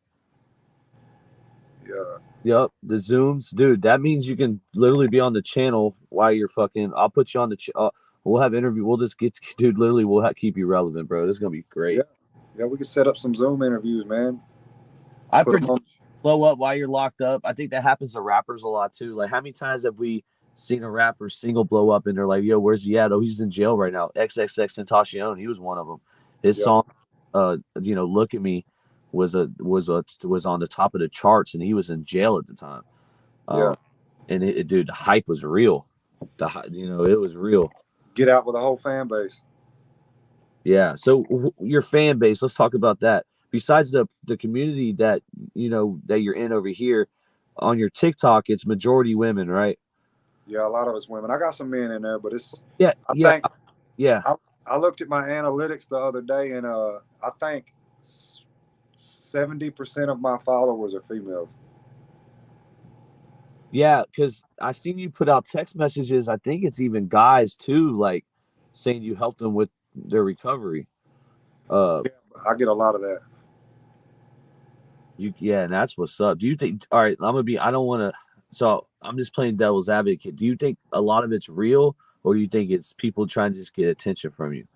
[SPEAKER 1] Yeah.
[SPEAKER 2] Yep. The Zooms, dude. That means you can literally be on the channel while you're fucking. I'll put you on the. We'll have interview. We'll just get, dude. Literally, we'll keep you relevant, bro. This is gonna be great.
[SPEAKER 1] Yeah. Yeah, we can set up some Zoom interviews, man.
[SPEAKER 2] I predict blow up while you're locked up. I think that happens to rappers a lot too. Like, how many times have we seen a rapper single blow up and they're like, "Yo, where's he at? Oh, he's in jail right now." XXXTentacion, he was one of them. His song, you know, "Look at Me," was on the top of the charts, and he was in jail at the time. And dude, the hype was real. It was real.
[SPEAKER 1] Get out with a whole fan base.
[SPEAKER 2] Yeah. So your fan base, let's talk about that. Besides the community that that you're in over here, on your TikTok, it's majority women, right?
[SPEAKER 1] Yeah, a lot of it's women. I got some men in there, but it's
[SPEAKER 2] I
[SPEAKER 1] looked at my analytics the other day, and I think 70% of my followers are females.
[SPEAKER 2] Yeah, because I seen you put out text messages. I think it's even guys too, like saying you helped them with their recovery.
[SPEAKER 1] Yeah, I get a lot of that.
[SPEAKER 2] And that's what's up. Do you think? All right, I don't want to. So I'm just playing devil's advocate. Do you think a lot of it's real, or do you think it's people trying to just get attention from you?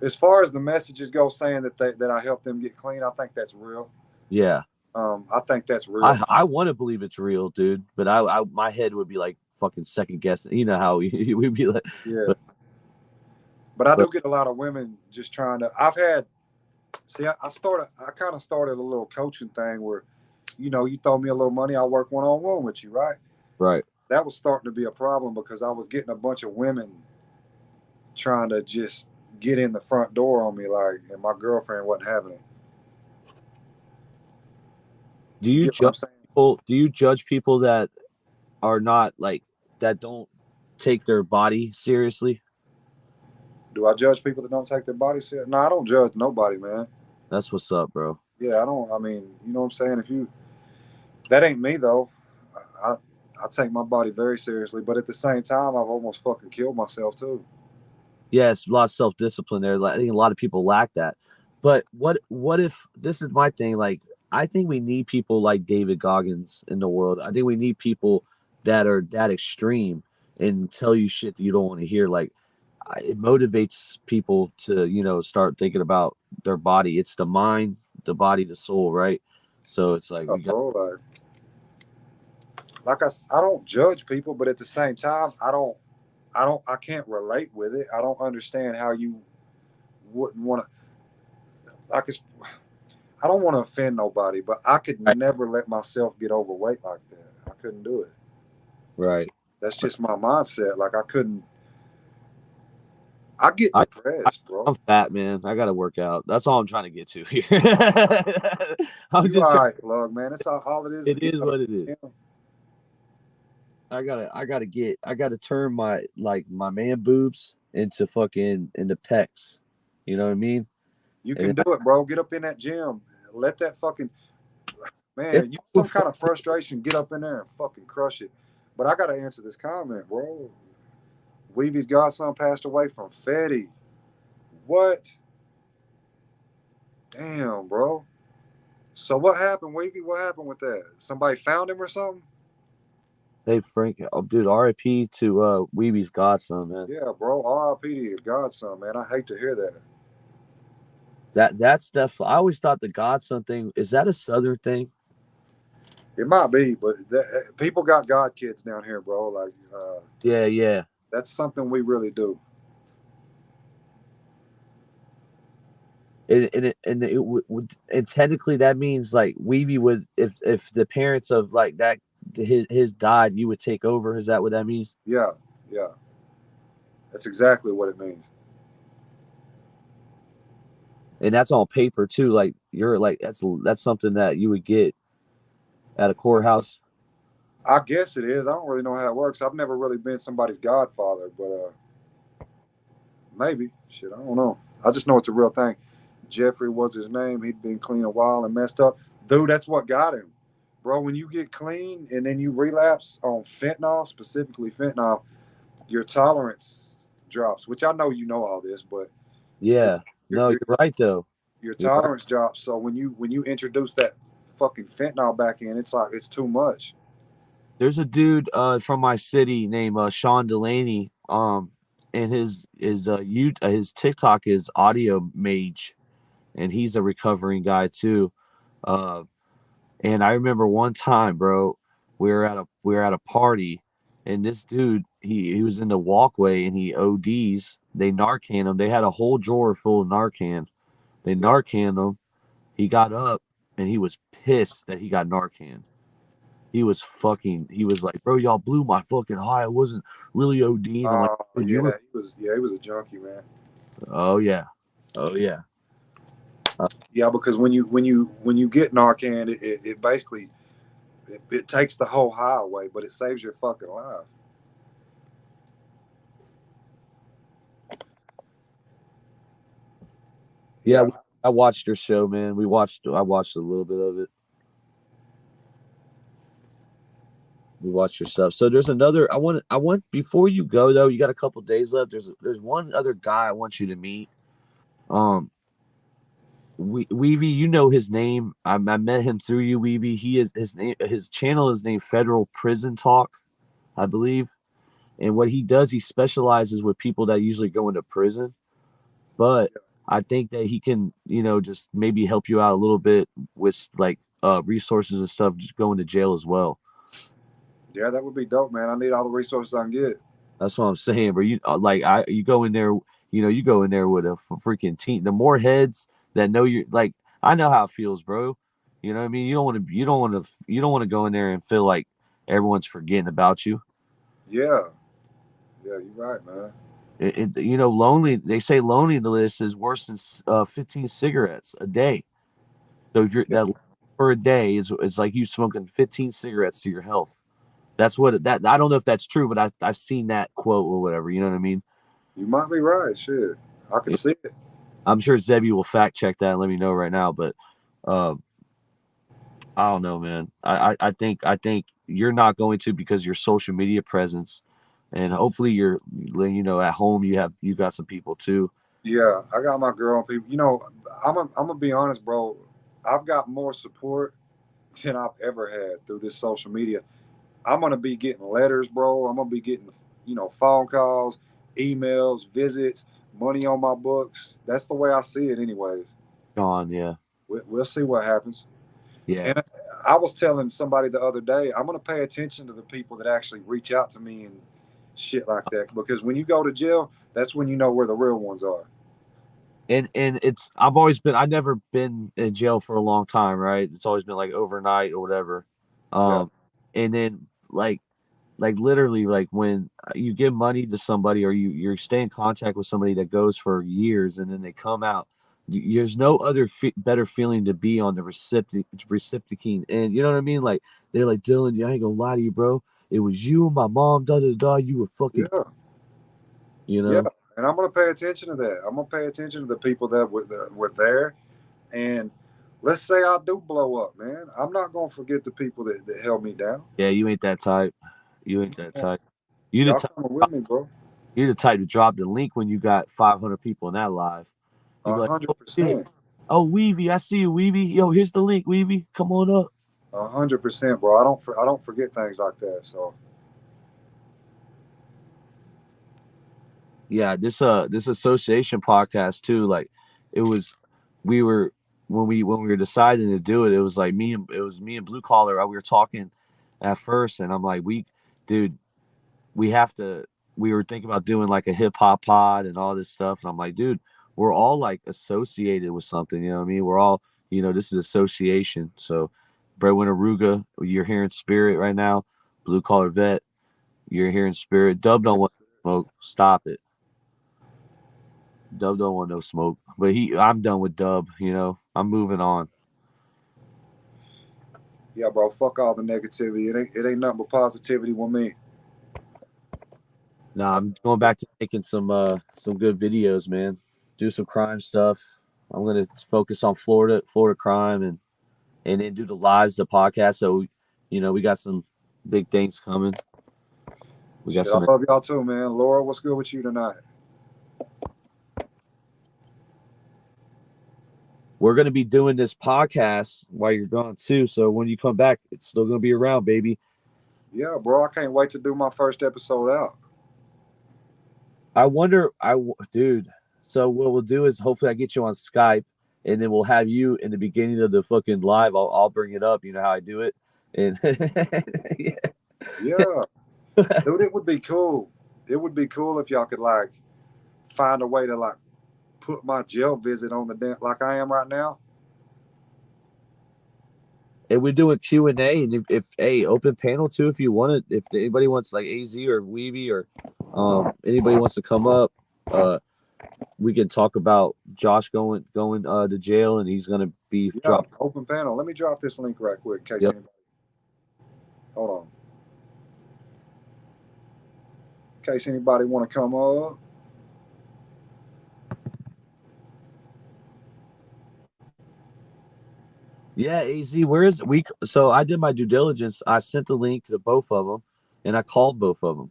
[SPEAKER 1] As far as the messages go, saying that I helped them get clean, I think that's real.
[SPEAKER 2] Yeah.
[SPEAKER 1] I think that's real.
[SPEAKER 2] I want to believe it's real, dude. But I my head would be like fucking second guessing. You know how we'd be like.
[SPEAKER 1] Yeah. But I do get a lot of women just trying to. I kind of started a little coaching thing where, you throw me a little money, I'll work one-on-one with you, right?
[SPEAKER 2] Right.
[SPEAKER 1] That was starting to be a problem because I was getting a bunch of women trying to just get in the front door on me, and my girlfriend wasn't having it.
[SPEAKER 2] Do you judge people? Do you judge people that are not that don't take their body seriously?
[SPEAKER 1] Do I judge people that don't take their body serious? No, I don't judge nobody, man.
[SPEAKER 2] That's what's up, bro.
[SPEAKER 1] Yeah, I don't. I mean, you know what I'm saying? If you that ain't me though. I I take my body very seriously, but at the same time, I've almost fucking killed myself too.
[SPEAKER 2] Yeah, it's a lot of self discipline there. I think a lot of people lack that. But what if this is my thing? Like, I think we need people like David Goggins in the world. I think we need people that are that extreme and tell you shit that you don't want to hear. Like, it motivates people to start thinking about their body. It's the mind, the body, the soul, right? So it's like we got
[SPEAKER 1] Bro, I don't judge people, but at the same time, I can't relate with it. I don't understand how you wouldn't want to. I don't want to offend nobody, but I could
[SPEAKER 2] right,
[SPEAKER 1] never let myself get overweight like that. I couldn't do it.
[SPEAKER 2] right.
[SPEAKER 1] That's just my mindset. Like I couldn't. I get
[SPEAKER 2] I,
[SPEAKER 1] depressed, bro.
[SPEAKER 2] I'm fat, man. I gotta work out. That's all I'm trying to get to here. I'm
[SPEAKER 1] You
[SPEAKER 2] just
[SPEAKER 1] all
[SPEAKER 2] trying.
[SPEAKER 1] right, plug, man? It's all it is
[SPEAKER 2] It
[SPEAKER 1] getting
[SPEAKER 2] is
[SPEAKER 1] up
[SPEAKER 2] what it is.
[SPEAKER 1] to the gym.
[SPEAKER 2] I gotta turn my man boobs into fucking into pecs. You know what I mean?
[SPEAKER 1] You
[SPEAKER 2] And
[SPEAKER 1] can do it, bro. Get up in that gym. Let that fucking
[SPEAKER 2] it's
[SPEAKER 1] man. You
[SPEAKER 2] so
[SPEAKER 1] some kind of frustration. Get up in there and fucking crush it. But I gotta answer this comment, bro. Weevy's godson passed away from Fetty. What? Damn, bro. So what happened, Weevy? What happened with that? Somebody found him or something?
[SPEAKER 2] Hey Frank, oh, dude, RIP to Weeby's godson, man.
[SPEAKER 1] Yeah, bro. R.I.P. to your godson, man. I hate to hear that.
[SPEAKER 2] That's definitely. I always thought the godson thing is that a southern thing.
[SPEAKER 1] It might be, but people got god kids down here, bro. Like,
[SPEAKER 2] Yeah, yeah.
[SPEAKER 1] that's something we really do.
[SPEAKER 2] And technically that means like Weeby would if the parents of like that his died, you would take over. Is that what that means?
[SPEAKER 1] Yeah, yeah. That's exactly what it means.
[SPEAKER 2] And that's on paper too. Like you're like that's something that you would get at a courthouse.
[SPEAKER 1] I guess it is. I don't really know how it works. I've never really been somebody's godfather, but maybe. Shit, I don't know. I just know it's a real thing. Jeffrey was his name. He'd been clean a while and messed up. Dude, that's what got him. Bro, when you get clean and then you relapse on fentanyl, specifically fentanyl, your tolerance drops, which I know you know all this, but your,
[SPEAKER 2] Yeah.
[SPEAKER 1] your,
[SPEAKER 2] No,
[SPEAKER 1] your,
[SPEAKER 2] you're right though.
[SPEAKER 1] your
[SPEAKER 2] You're right.
[SPEAKER 1] tolerance drops. So when you introduce that fucking fentanyl back in, it's like it's too much.
[SPEAKER 2] There's a dude from my city named Sean Delaney. And his TikTok is Audio Mage, and he's a recovering guy too. Uh, and I remember one time, bro, we were at a party, and this dude he was in the walkway and he ODs. They Narcan him. They had a whole drawer full of Narcan. They
[SPEAKER 1] Yeah.
[SPEAKER 2] Narcan him. He got up and he was pissed that he got Narcan. He was like, bro, y'all blew my fucking high. I wasn't really ODing. I'm like,
[SPEAKER 1] Oh
[SPEAKER 2] dude, you
[SPEAKER 1] yeah,
[SPEAKER 2] were.
[SPEAKER 1] he was a junkie, man.
[SPEAKER 2] Oh yeah. Oh yeah.
[SPEAKER 1] Yeah, because when you get Narcan, it basically it takes the whole high away, but it saves your fucking life.
[SPEAKER 2] Yeah,
[SPEAKER 1] Yeah,
[SPEAKER 2] I watched your show, man. I watched a little bit of it. We watched your stuff. So there's another. I want before you go though. You got a couple days left. There's one other guy I want you to meet. Um, Weeby, you know his name. I met him through you, Weeby. He is his name. His channel is named Federal Prison Talk, I believe. And what he does, he specializes with people that usually go into prison. But I think that he can, just maybe help you out a little bit with like resources and stuff, just going to jail as well.
[SPEAKER 1] yeah, that would be dope, man. I need all the resources I can get.
[SPEAKER 2] That's what I'm saying. But you go in there, you go in there with a freaking team. The more heads that know you, like I know how it feels, bro. You know what I mean? You don't want to go in there and feel like everyone's forgetting about you.
[SPEAKER 1] Yeah, yeah, you're right, man.
[SPEAKER 2] Lonely. They say loneliness is worse than 15 cigarettes a day. So if you're that for a day is like you smoking 15 cigarettes to your health. That's what that I don't know if that's true, but I've seen that quote or whatever. You know what I mean?
[SPEAKER 1] You might be right. Shit, I can see it.
[SPEAKER 2] I'm sure Zebby will fact check that and let me know right now. But I don't know, man. I think you're not going to because your social media presence, and hopefully you're at home you got some people too.
[SPEAKER 1] Yeah, I got my girl and people. You know, I'm gonna be honest, bro. I've got more support than I've ever had through this social media. I'm gonna be getting letters, bro. I'm gonna be getting, phone calls, emails, visits, money on my books. That's the way I see it, anyways.
[SPEAKER 2] Gone, yeah,
[SPEAKER 1] We'll see what happens.
[SPEAKER 2] yeah.
[SPEAKER 1] And I was telling somebody the other day, I'm gonna pay attention to the people that actually reach out to me and shit like that, because when you go to jail, that's when you know where the real ones are.
[SPEAKER 2] And I've never been in jail for a long time, right? It's always been like overnight or whatever.
[SPEAKER 1] Yeah,
[SPEAKER 2] And then like literally like when you give money to somebody or you stay in contact with somebody that goes for years and then they come out, there's no other better feeling to be on the reciprocating, and you know what I mean. Like they're like, Dylan, I ain't gonna lie to you, bro. It was you and my mom, da da da. You were fucking,
[SPEAKER 1] yeah,
[SPEAKER 2] you
[SPEAKER 1] yeah.
[SPEAKER 2] know.
[SPEAKER 1] And I'm gonna pay attention to that. I'm gonna pay attention to the people that were there. And let's say I do blow up, man. I'm not gonna forget the people that held me down.
[SPEAKER 2] Yeah, you ain't that type. You ain't that type. You the
[SPEAKER 1] Y'all
[SPEAKER 2] type.
[SPEAKER 1] coming with me, bro.
[SPEAKER 2] You're the type to drop the link when you got 500 people in that live. You
[SPEAKER 1] A
[SPEAKER 2] be like,
[SPEAKER 1] hundred
[SPEAKER 2] oh shit,
[SPEAKER 1] percent.
[SPEAKER 2] oh Weavy, I see you, Weavy. Yo, here's the link, Weavy. Come on up.
[SPEAKER 1] 100%, bro. I don't forget things like that. So
[SPEAKER 2] Yeah, this association podcast too. Like, it was, we were when we were deciding to do it. It was like me and Blue Collar. We were talking at first, and I'm like, dude, we have to. We were thinking about doing like a hip hop pod and all this stuff, and I'm like, dude, we're all like associated with something. You know what I mean? We're all, this is association. So, Breadwin Aruga, you're here in spirit right now. Blue Collar Vet, you're here in spirit. Dub don't want to smoke. Stop it. Dub don't want no smoke. But I'm done with Dub. I'm moving on.
[SPEAKER 1] yeah, bro. Fuck all the negativity. It ain't nothing but positivity with me.
[SPEAKER 2] Nah, I'm going back to making some good videos, man. Do some crime stuff. I'm gonna focus on Florida crime, and then do the lives, the podcast. So, we got some big things coming. We got
[SPEAKER 1] Shit, I
[SPEAKER 2] some.
[SPEAKER 1] love y'all too, man. Laura, what's good with you tonight?
[SPEAKER 2] We're gonna be doing this podcast while you're gone too. So when you come back, it's still gonna be around, baby.
[SPEAKER 1] Yeah, bro. I can't wait to do my first episode out.
[SPEAKER 2] I wonder, dude. So what we'll do is hopefully I get you on Skype, and then we'll have you in the beginning of the fucking live. I'll bring it up. You know how I do it, and
[SPEAKER 1] Yeah, dude, it would be cool. It would be cool if y'all could like find a way to like put my jail visit on the like I am right now.
[SPEAKER 2] and we're doing Q&A, and if hey, open panel too if you want it. If anybody wants like AZ or Weeby or anybody wants to come up, we can talk about Josh going to jail, and he's gonna be dropped.
[SPEAKER 1] Open panel. Let me drop this link right quick in case
[SPEAKER 2] Yep.
[SPEAKER 1] anybody. Hold on. In case anybody want to come up.
[SPEAKER 2] Yeah, AZ, where is we? So I did my due diligence. I sent the link to both of them, and I called both of them.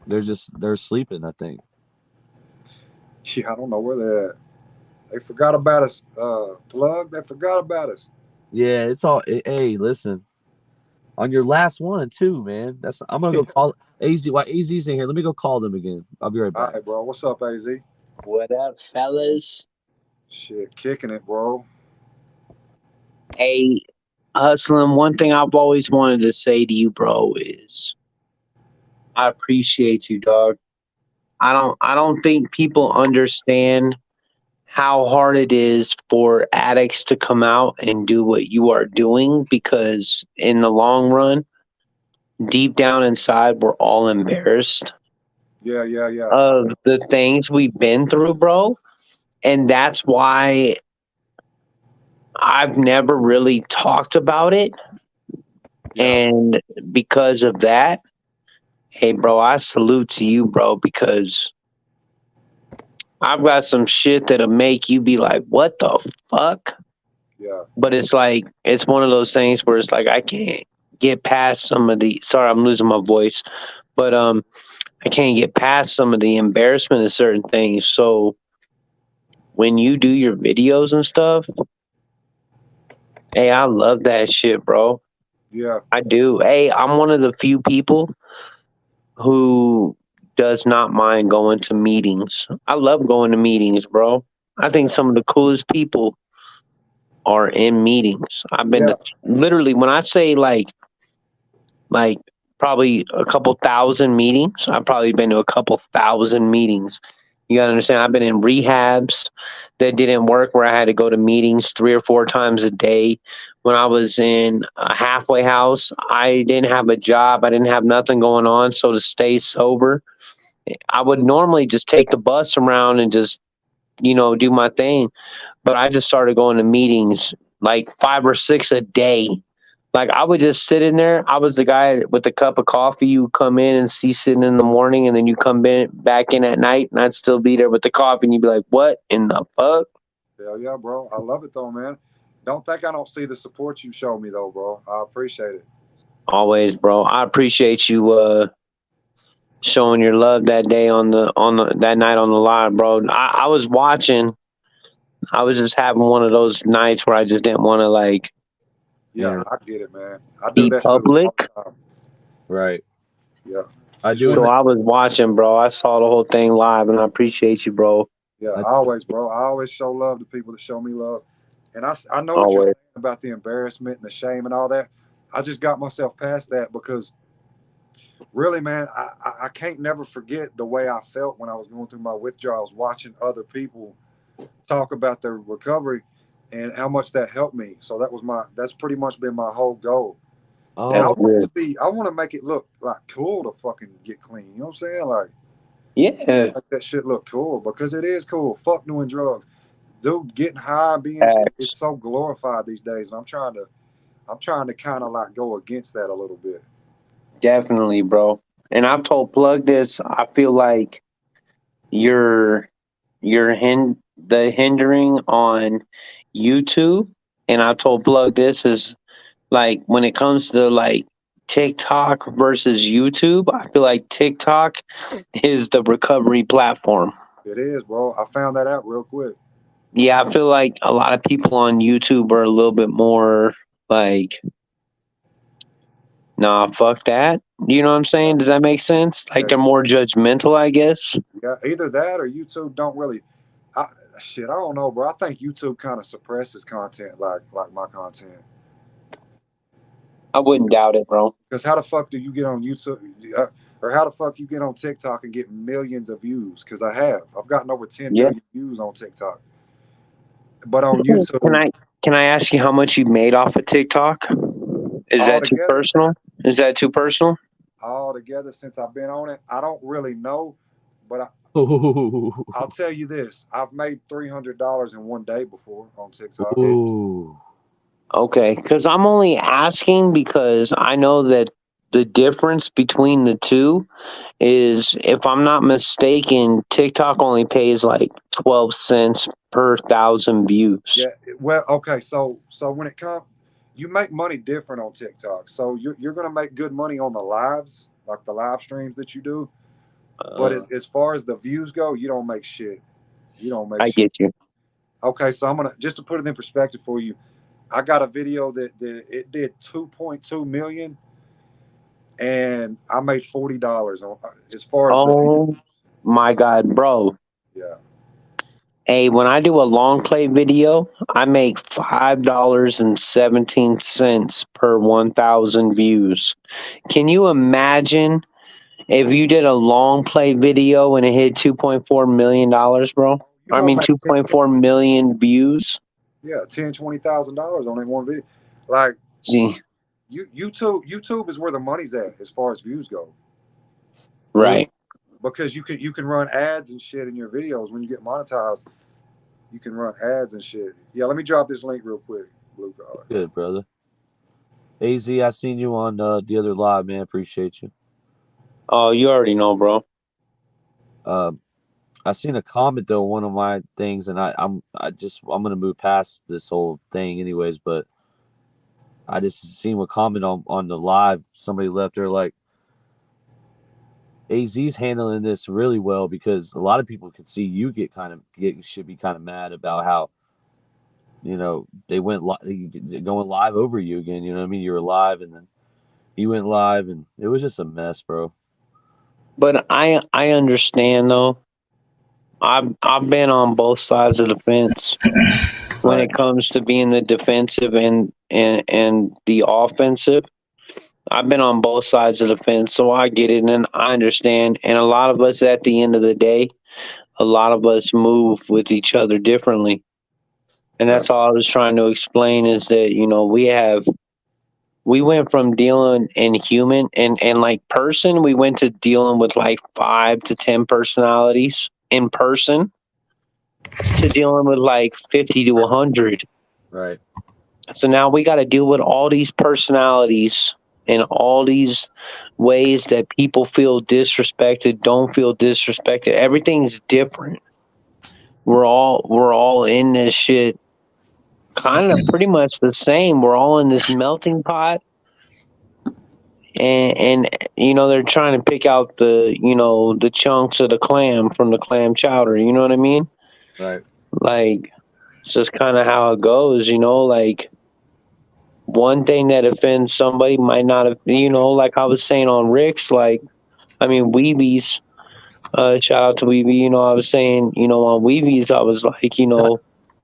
[SPEAKER 2] They're sleeping, I think.
[SPEAKER 1] Yeah, I don't know where they're at. They forgot about us. Plug. They forgot about us.
[SPEAKER 2] Yeah, it's all. Hey, listen, on your last one too, man. I'm gonna go call AZ. Why AZ's in here? Let me go call them again. I'll be right
[SPEAKER 1] All
[SPEAKER 2] back.
[SPEAKER 1] right, bro. What's up, AZ?
[SPEAKER 3] What up, fellas?
[SPEAKER 1] Shit, kicking it, bro.
[SPEAKER 3] Hey, Hustling, one thing I've always wanted to say to you, bro, is I appreciate you, dog. I don't think people understand how hard it is for addicts to come out and do what you are doing, because in the long run, deep down inside, we're all embarrassed
[SPEAKER 1] Yeah.
[SPEAKER 3] of the things we've been through, bro. And that's why I've never really talked about it.
[SPEAKER 1] Yeah.
[SPEAKER 3] And because of that, Hey, bro, I salute to you, bro, because I've got some shit that'll make you be like, what the fuck?
[SPEAKER 1] Yeah,
[SPEAKER 3] But it's like, it's one of those things where it's like, I can't get past some of the, sorry, I'm losing my voice, but I can't get past some of the embarrassment of certain things. So when you do your videos and stuff, hey, I love that shit, bro.
[SPEAKER 1] yeah,
[SPEAKER 3] I do. Hey, I'm one of the few people who does not mind going to meetings. I love going to meetings, bro. I think
[SPEAKER 1] yeah,
[SPEAKER 3] some of the coolest people are in meetings. I've been
[SPEAKER 1] yeah,
[SPEAKER 3] to literally when I say like probably a couple thousand meetings. I've probably been to a couple thousand meetings. You gotta understand, I've been in rehabs that didn't work where I had to go to meetings 3 or 4 times a day. When I was in a halfway house, I didn't have a job. I didn't have nothing going on. So to stay sober, I would normally just take the bus around and just, do my thing. But I just started going to meetings like 5 or 6 a day. Like I would just sit in there. I was the guy with the cup of coffee you come in and see sitting in the morning, and then you come back in at night, and I'd still be there with the coffee, and you'd be like, "What in the fuck?"
[SPEAKER 1] hell yeah, bro. I love it though, man. Don't think I don't see the support you show me though, bro. I appreciate it.
[SPEAKER 3] Always, bro. I appreciate you showing your love that day on the that night on the live, bro. I was watching. I was just having one of those nights where I just didn't want to
[SPEAKER 1] Yeah, I get it, man. I do
[SPEAKER 3] be
[SPEAKER 1] that too all
[SPEAKER 3] public.
[SPEAKER 1] the time.
[SPEAKER 2] Right.
[SPEAKER 1] Yeah,
[SPEAKER 2] I
[SPEAKER 1] just
[SPEAKER 2] do.
[SPEAKER 3] So
[SPEAKER 1] want to.
[SPEAKER 3] I was watching, bro. I saw the whole thing live, and I appreciate you, bro.
[SPEAKER 1] Yeah,
[SPEAKER 2] I,
[SPEAKER 1] bro. I always show love to people that show me love. And I know what you're
[SPEAKER 3] Always.
[SPEAKER 1] saying about the embarrassment and the shame and all that. I just got myself past that because really, man, I can't never forget the way I felt when I was going through my withdrawals, watching other people talk about their recovery and how much that helped me. So that's pretty much been my whole goal. And
[SPEAKER 3] That's
[SPEAKER 1] I
[SPEAKER 2] oh,
[SPEAKER 1] want it
[SPEAKER 3] good.
[SPEAKER 1] to be, I want to make it look like cool to fucking get clean. You know what I'm saying? Like,
[SPEAKER 3] Yeah.
[SPEAKER 1] make that shit look cool because it is cool. Fuck doing drugs. Dude, getting high, it's
[SPEAKER 3] Facts.
[SPEAKER 1] so glorified these days. And I'm trying to kind of like go against that a little bit.
[SPEAKER 3] Definitely, bro. And I've told Plug this. I feel like you're the hindering on YouTube. And I told Plug this is like when it comes to like TikTok versus YouTube, I feel like TikTok is the recovery platform.
[SPEAKER 1] It is, bro. I found that out real quick.
[SPEAKER 3] Yeah, I feel like a lot of people on YouTube are a little bit more like, nah, fuck that. You know what I'm
[SPEAKER 1] Yeah,
[SPEAKER 3] saying? Does that make sense? Like
[SPEAKER 1] yeah,
[SPEAKER 3] they're more judgmental, I guess.
[SPEAKER 1] yeah. Either that or YouTube don't really. I, shit, I don't know, bro. I think YouTube kind of suppresses content like my content.
[SPEAKER 3] I wouldn't doubt it, bro.
[SPEAKER 1] Because how the fuck do you get on YouTube, or how the fuck you get on TikTok and get millions of views? Because I've gotten over 10
[SPEAKER 3] Yeah.
[SPEAKER 1] million views on TikTok, but on
[SPEAKER 3] Can
[SPEAKER 1] YouTube
[SPEAKER 3] I ask you how much you made off of TikTok? Is that too
[SPEAKER 1] altogether,
[SPEAKER 3] personal? Is that too personal?
[SPEAKER 1] altogether since I've been on it, I don't really know, but
[SPEAKER 2] ooh,
[SPEAKER 1] I'll tell you this: I've made $300 in one day before on TikTok.
[SPEAKER 2] ooh.
[SPEAKER 3] Okay, because I'm only asking because I know that the difference between the two is, if I'm not mistaken, TikTok only pays like 12 cents per thousand views.
[SPEAKER 1] Yeah, well, okay, so when it comes, you make money different on TikTok. So you're gonna make good money on the lives, like the live streams that you do. But
[SPEAKER 3] Uh,
[SPEAKER 1] as far as the views go, you don't make shit. You don't make
[SPEAKER 3] I
[SPEAKER 1] shit.
[SPEAKER 3] get you.
[SPEAKER 1] Okay, so I'm gonna just to put it in perspective for you. I got a video that it did 2.2 million, and I made $40 on as far as the views.
[SPEAKER 3] Oh my God, bro.
[SPEAKER 1] Yeah,
[SPEAKER 3] Hey, when I do a long play video, I make $5.17 per 1,000 views. Can you imagine if you did a long play video and it hit $2.4 million, bro?
[SPEAKER 1] you
[SPEAKER 3] I
[SPEAKER 1] gonna
[SPEAKER 3] mean,
[SPEAKER 1] make
[SPEAKER 3] 2.4 million views.
[SPEAKER 1] yeah, $10,000-$20,000 on that one video. Like
[SPEAKER 3] See,
[SPEAKER 1] YouTube is where the money's at as far as views go.
[SPEAKER 3] right.
[SPEAKER 1] Because you can run ads and shit in your videos when you get monetized. You can run ads and shit. Yeah, let me drop this link real quick, Blue Collar.
[SPEAKER 2] Good, brother. AZ, I seen you on the other live, man. Appreciate you.
[SPEAKER 3] Oh, you already know, bro.
[SPEAKER 2] I seen a comment though, one of my things, and I'm gonna move past this whole thing anyways, but I just seen a comment on the live. Somebody left there like AZ's handling this really well, because a lot of people could see you should be kind of mad about how, they went going live over you again. You know what I mean? You were live and then he went live, and it was just a mess, bro.
[SPEAKER 3] But I understand though. I've been on both sides of the fence when it comes to being the defensive and the offensive. I've been on both sides of the fence, so I get it and I understand. And a lot of us, at the end of the day, a lot of us move with each other differently. And that's all I was trying to explain, is that, we went from dealing in human and like person, we went to dealing with like 5 to 10 personalities in person, to dealing with like 50 to 100.
[SPEAKER 2] Right.
[SPEAKER 3] So now we got to deal with all these personalities and all these ways that people feel disrespected, don't feel disrespected. Everything's different. We're all in this shit kind of pretty much the same. We're all in this melting pot. And they're trying to pick out the chunks of the clam from the clam chowder. You know what I mean?
[SPEAKER 2] Right.
[SPEAKER 3] Like, it's just kind of how it goes. Like, one thing that offends somebody might not have, like I was saying on Rick's, Weebies. Shout out to Weebie. I was saying, on Weebies, I was like,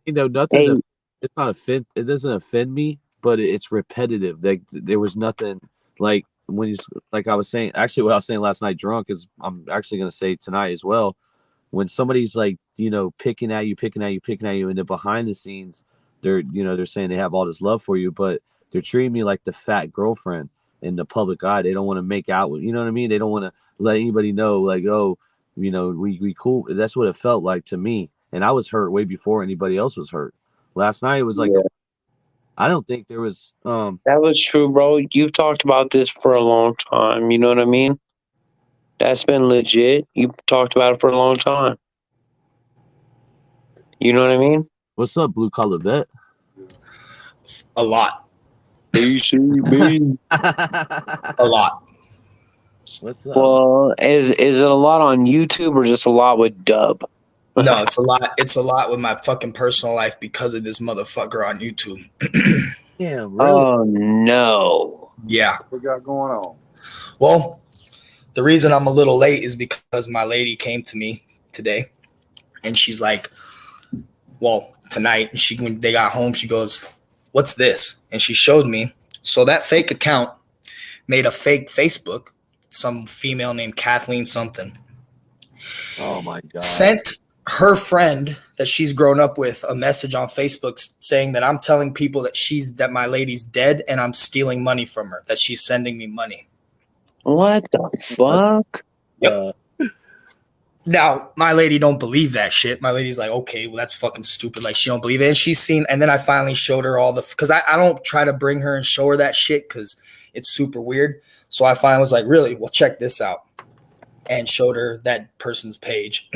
[SPEAKER 2] nothing.
[SPEAKER 3] Hey,
[SPEAKER 2] it's not offend. It doesn't offend me, but it's repetitive. Like, there was nothing like when you, like I was saying. Actually, what I was saying last night, drunk, is I'm actually gonna say tonight as well. When somebody's like, picking at you, and then behind the scenes, they're saying they have all this love for you, but they're treating me like the fat girlfriend in the public eye. They don't want to make out with, you know what I mean? They don't want to let anybody know, like, oh, we cool. That's what it felt like to me. And I was hurt way before anybody else was hurt. Last night it was like, I don't think there was.
[SPEAKER 3] That was true, bro. You've talked about this for a long time. You know what I mean? That's been legit. You've talked about it for a long time. You know what I mean?
[SPEAKER 2] What's up, Blue Collar Vet?
[SPEAKER 4] A lot.
[SPEAKER 3] ACB.
[SPEAKER 4] A lot.
[SPEAKER 2] What's up?
[SPEAKER 3] Well, is it a lot on YouTube or just a lot with Dub?
[SPEAKER 4] No, it's a lot. It's a lot with my fucking personal life because of this motherfucker on YouTube.
[SPEAKER 2] Yeah, really?
[SPEAKER 3] Oh no.
[SPEAKER 4] Yeah.
[SPEAKER 1] What we got going on?
[SPEAKER 4] Well, the reason I'm a little late is because my lady came to me today, and she's like, "Well, tonight." And when they got home, she goes, "What's this?" And she showed me. So that fake account made a fake Facebook. Some female named Kathleen something.
[SPEAKER 2] Oh my god.
[SPEAKER 4] Sent her friend that she's grown up with a message on Facebook saying that I'm telling people that my lady's dead and I'm stealing money from her, that she's sending me money.
[SPEAKER 3] What the fuck?
[SPEAKER 4] Yep. Now, my lady don't believe that shit. My lady's like, okay, well, that's fucking stupid. Like, she don't believe it. And then I finally showed her because I don't try to bring her and show her that shit because it's super weird. So I finally was like, really? Well, check this out. And showed her that person's page.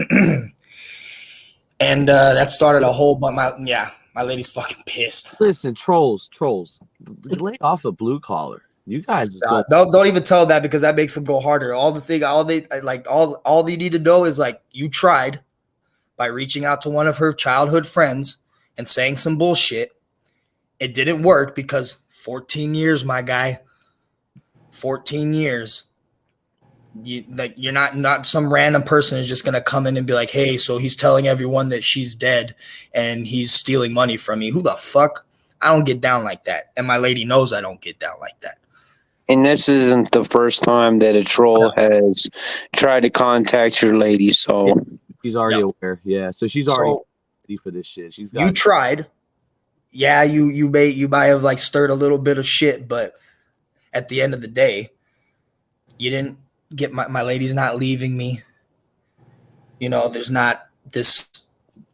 [SPEAKER 4] And that started a whole bunch. My lady's fucking pissed.
[SPEAKER 2] Listen, trolls, lay off a Blue Collar. You guys
[SPEAKER 4] don't even tell that, because that makes them go harder. All they need to know is, like, you tried by reaching out to one of her childhood friends and saying some bullshit. It didn't work because 14 years, my guy. 14 years. You're not some random person is just gonna come in and be like, hey, so he's telling everyone that she's dead and he's stealing money from me. Who the fuck? I don't get down like that, and my lady knows I don't get down like that.
[SPEAKER 3] And this isn't the first time that a troll has tried to contact your lady, so
[SPEAKER 2] she's already aware. Yeah, so she's already ready for this shit.
[SPEAKER 4] You tried. Yeah, you might have like stirred a little bit of shit, but at the end of the day, you didn't get my lady's not leaving me. There's not this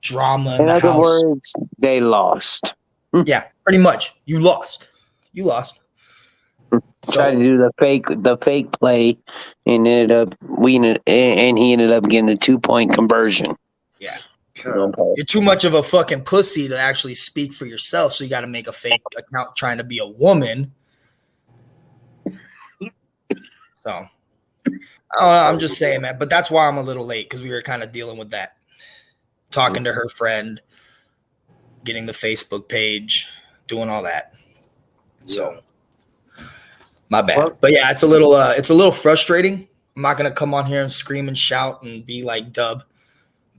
[SPEAKER 4] drama in the house. In other words,
[SPEAKER 3] they lost.
[SPEAKER 4] Yeah, pretty much. You lost.
[SPEAKER 3] Tried to do the fake play, and he ended up getting the 2-point conversion.
[SPEAKER 4] Yeah.
[SPEAKER 1] God.
[SPEAKER 4] You're too much of a fucking pussy to actually speak for yourself, so you got to make a fake account trying to be a woman. So, I'm just saying, man. But that's why I'm a little late, because we were kind of dealing with that. Talking to her friend, getting the Facebook page, doing all that. So, my bad. But yeah, it's a little frustrating. I'm not gonna come on here and scream and shout and be like Dub.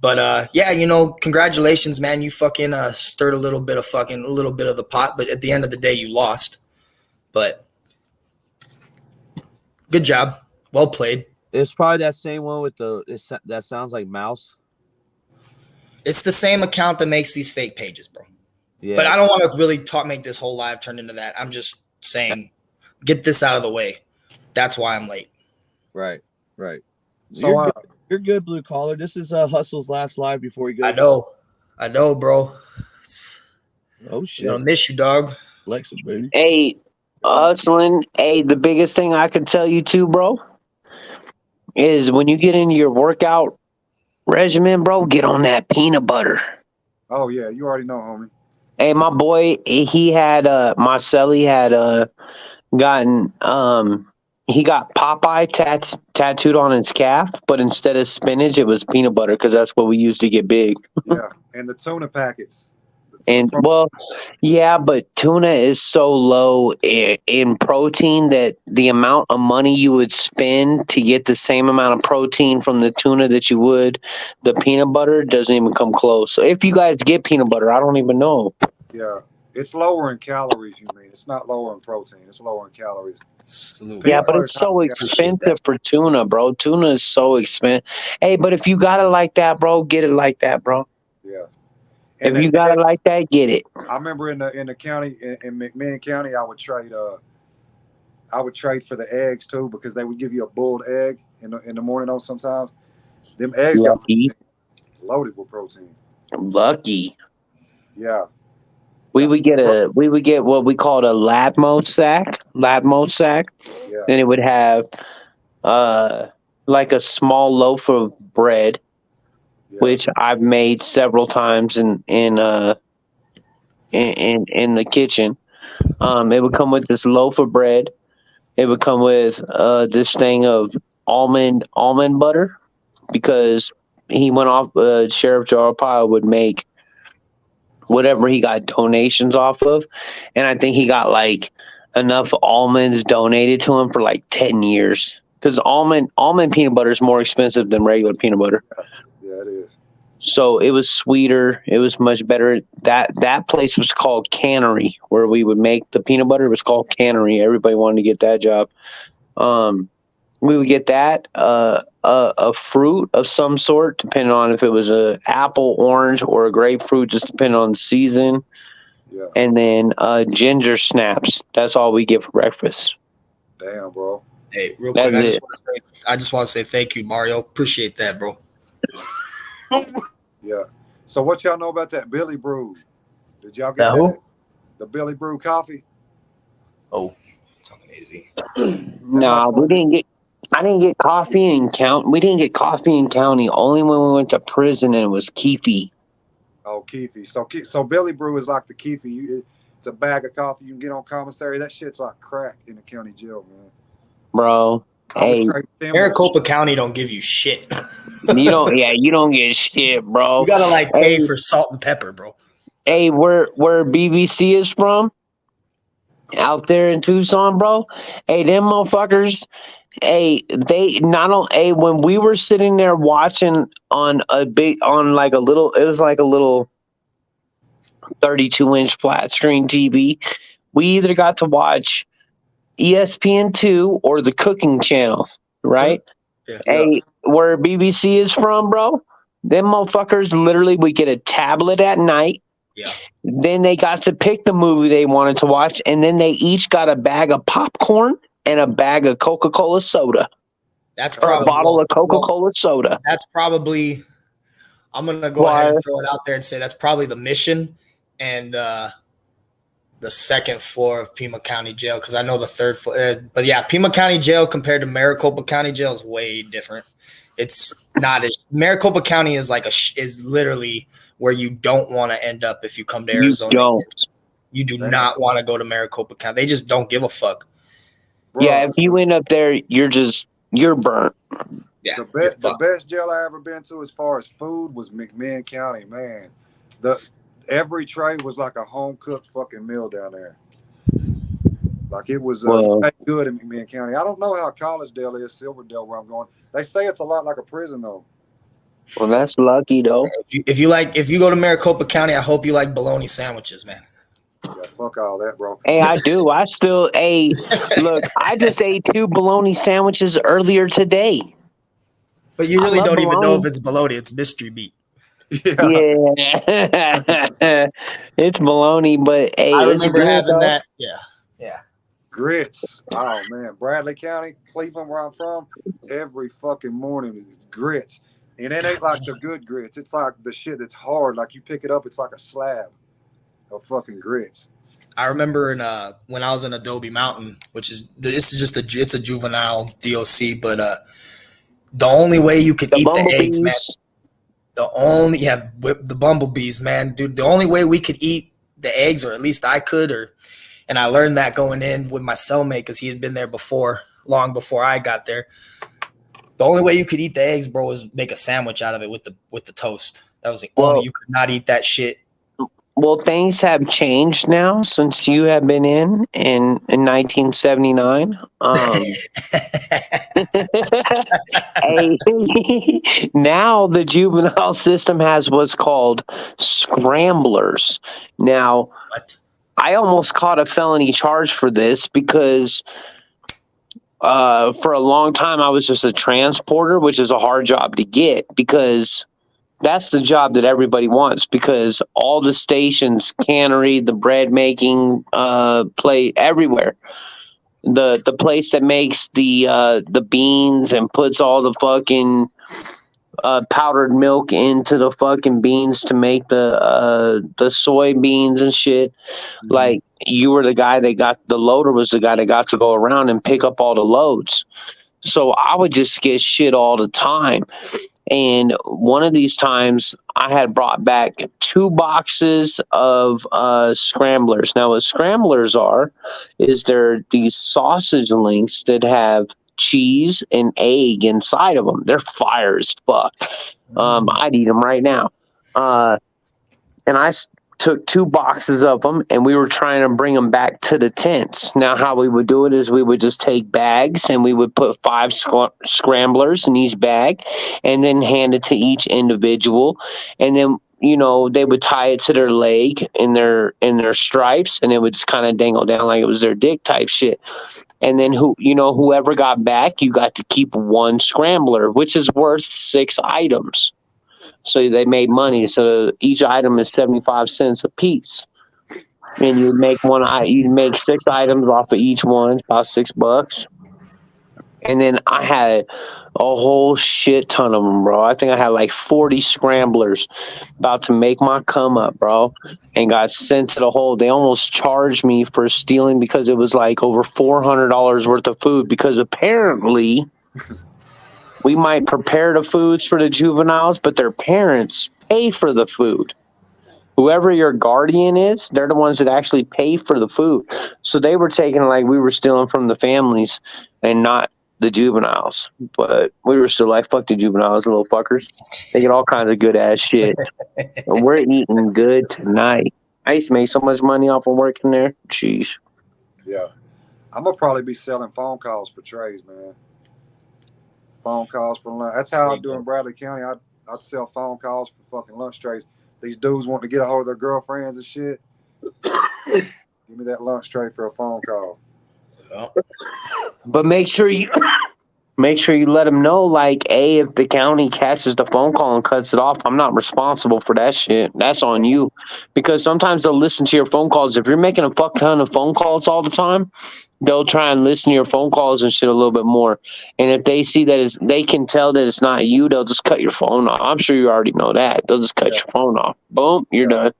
[SPEAKER 4] But yeah, congratulations, man. You fucking stirred a little bit of the pot, but at the end of the day, you lost. But good job, well played.
[SPEAKER 2] It's probably that same one with that sounds like mouse.
[SPEAKER 4] It's the same account that makes these fake pages, bro.
[SPEAKER 2] Yeah.
[SPEAKER 4] But I don't want to really make this whole live turn into that. I'm just saying, get this out of the way. That's why I'm late.
[SPEAKER 2] Right.
[SPEAKER 1] So
[SPEAKER 2] You're good, blue collar. This is Hustle's last live before he goes.
[SPEAKER 4] I know, bro.
[SPEAKER 2] Oh shit!
[SPEAKER 4] I miss you, dog.
[SPEAKER 2] Lexus, baby.
[SPEAKER 3] Hey, Hustling. Hey, the biggest thing I could tell you too, bro, is when you get into your workout regimen, bro, get on that peanut butter.
[SPEAKER 1] Oh yeah, you already know, homie.
[SPEAKER 3] Hey, my boy, he had Marcelli had gotten he got Popeye tattooed on his calf, but instead of spinach, it was peanut butter because that's what we used to get big.
[SPEAKER 1] Yeah, and the tuna packets.
[SPEAKER 3] And well, yeah, but tuna is so low in protein that the amount of money you would spend to get the same amount of protein from the tuna that you would the peanut butter doesn't even come close. So if you guys get peanut butter, I don't even know.
[SPEAKER 1] Yeah, it's lower in calories. You mean it's not lower in protein? It's lower in calories.
[SPEAKER 4] Absolutely.
[SPEAKER 3] Yeah, but it's so expensive for tuna, bro. Tuna is so expensive. Hey, but if you got it like that, bro, get it like that, bro.
[SPEAKER 1] Yeah.
[SPEAKER 3] If you got it like that, get it.
[SPEAKER 1] I remember in the county in McMinn County, I would trade for the eggs too because they would give you a boiled egg in the morning. Though sometimes them eggs got loaded with protein.
[SPEAKER 3] Lucky.
[SPEAKER 1] Yeah.
[SPEAKER 3] We would get what we called a lab mode sack.
[SPEAKER 1] Yeah.
[SPEAKER 3] And it would have like a small loaf of bread, which I've made several times in the kitchen. It would come with this loaf of bread. It would come with this thing of almond butter because he went off. Sheriff Joe Arpaio would make whatever he got donations off of, and I think he got like enough almonds donated to him for like 10 years because almond peanut butter is more expensive than regular peanut butter.
[SPEAKER 1] Yeah, it is.
[SPEAKER 3] So it was sweeter. It was much better. That place was called Cannery, where we would make the peanut butter. It was called Cannery. Everybody wanted to get that job. We would get that, a fruit of some sort, depending on if it was a apple, orange, or a grapefruit, just depending on the season.
[SPEAKER 1] Yeah.
[SPEAKER 3] And then ginger snaps. That's all we get for breakfast.
[SPEAKER 1] Damn, bro.
[SPEAKER 4] Hey, real quick, I just want to say thank you, Mario. Appreciate that, bro.
[SPEAKER 1] Yeah. So what y'all know about that Billy Brew? Did y'all get that? The Billy Brew coffee?
[SPEAKER 4] Oh, talking easy.
[SPEAKER 3] No, we didn't get. I didn't get coffee in county. We didn't get coffee in county only when we went to prison and it was Keefy.
[SPEAKER 1] Oh, Keefy. So Billy Brew is like the Keefy. It's a bag of coffee you can get on commissary. That shit's like crack in the county jail, man.
[SPEAKER 3] Bro, hey,
[SPEAKER 4] Maricopa County don't give you shit.
[SPEAKER 3] you don't get shit, bro.
[SPEAKER 4] You gotta pay for salt and pepper, bro.
[SPEAKER 3] Hey, where BBC is from? Out there in Tucson, bro. Hey, them motherfuckers. Hey, they not only. Hey, when we were sitting there watching on a little 32-inch flat screen TV, we either got to watch ESPN2 or the cooking channel, right?
[SPEAKER 4] Yeah.
[SPEAKER 3] Hey, where BBC is from, bro, them motherfuckers literally would get a tablet at night.
[SPEAKER 4] Yeah.
[SPEAKER 3] Then they got to pick the movie they wanted to watch, and then they each got a bag of popcorn and a bag of Coca-Cola soda.
[SPEAKER 4] That's probably
[SPEAKER 3] a bottle of Coca-Cola soda.
[SPEAKER 4] That's probably. I'm gonna go ahead and throw it out there and say that's probably the Mission and the second floor of Pima County Jail because I know the third floor. But yeah, Pima County Jail compared to Maricopa County Jail is way different. It's not as Maricopa County is like is literally where you don't want to end up if you come to Arizona. You do not want to go to Maricopa County. They just don't give a fuck.
[SPEAKER 1] Bro,
[SPEAKER 3] Yeah, if you end up there, you're burnt.
[SPEAKER 4] Yeah,
[SPEAKER 1] the best jail I ever been to as far as food was McMinn County, man. Every tray was like a home cooked fucking meal down there. Like it was good in McMinn County. I don't know how Collegedale is, Silverdale, where I'm going. They say it's a lot like a prison though.
[SPEAKER 3] Well, that's lucky though.
[SPEAKER 4] If you go to Maricopa County, I hope you like bologna sandwiches, man.
[SPEAKER 1] Yeah, fuck all that, bro.
[SPEAKER 3] Hey, I do. I still look, I just ate 2 bologna sandwiches earlier today.
[SPEAKER 4] But you really don't even know if it's bologna. It's mystery meat.
[SPEAKER 3] Yeah. It's bologna, but hey,
[SPEAKER 4] I remember having that. Yeah.
[SPEAKER 1] Grits. Oh man, Bradley County, Cleveland, where I'm from, every fucking morning is grits. And it ain't like the good grits. It's like the shit that's hard. Like you pick it up, it's like a slab of fucking grits.
[SPEAKER 4] I remember when I was in Adobe Mountain, it's a juvenile DOC, but the only way you could eat the eggs, man. The bumblebees, man, dude. The only way we could eat the eggs, or at least I could, and I learned that going in with my cellmate because he had been there long before I got there. The only way you could eat the eggs, bro, was make a sandwich out of it with the toast. That was the only. You could not eat that shit.
[SPEAKER 3] Well, things have changed now since you have been in 1979. Now the juvenile system has what's called scramblers. Now,
[SPEAKER 4] what?
[SPEAKER 3] I almost caught a felony charge for this because for a long time I was just a transporter, which is a hard job to get because that's the job that everybody wants because all the stations, cannery, the bread making play everywhere. The place that makes the beans and puts all the fucking powdered milk into the fucking beans to make the soybeans and shit. Mm-hmm. Like you were the guy the loader was the guy that got to go around and pick up all the loads. So I would just get shit all the time. And one of these times I had brought back 2 boxes of scramblers. Now what scramblers is they're these sausage links that have cheese and egg inside of them. They're fire as fuck. I'd eat them right now. And I took 2 boxes of them and we were trying to bring them back to the tents. Now how we would do it is we would just take bags and we would put 5 scramblers in each bag and then hand it to each individual. And then, they would tie it to their leg in their stripes and it would just kind of dangle down like it was their dick type shit. And then whoever got back, you got to keep 1 scrambler, which is worth 6 items. So they made money. So each item is 75 cents a piece. And you'd make 6 items off of each one, about $6. And then I had a whole shit ton of them, bro. I think I had like 40 scramblers about to make my come up, bro, and got sent to the hole. They almost charged me for stealing because it was like over $400 worth of food because apparently we might prepare the foods for the juveniles, but their parents pay for the food. Whoever your guardian is, they're the ones that actually pay for the food. So they were taking like we were stealing from the families and not the juveniles. But we were still like, fuck the juveniles, little fuckers. They get all kinds of good ass shit. We're eating good tonight. I used to make so much money off of working there. Jeez.
[SPEAKER 1] Yeah. I'm going to probably be selling phone calls for trays, man. Phone calls for lunch. That's how I do in Bradley County. I'd sell phone calls for fucking lunch trays. These dudes want to get a hold of their girlfriends and shit. Give me that lunch tray for a phone call.
[SPEAKER 3] But make sure you let them know, like, hey, if the county catches the phone call and cuts it off, I'm not responsible for that shit. That's on you. Because sometimes they'll listen to your phone calls. If you're making a fuck ton of phone calls all the time, they'll try and listen to your phone calls and shit a little bit more. And if they see that they can tell that it's not you, they'll just cut your phone off. I'm sure you already know that. They'll just cut your phone off. Boom, you're done.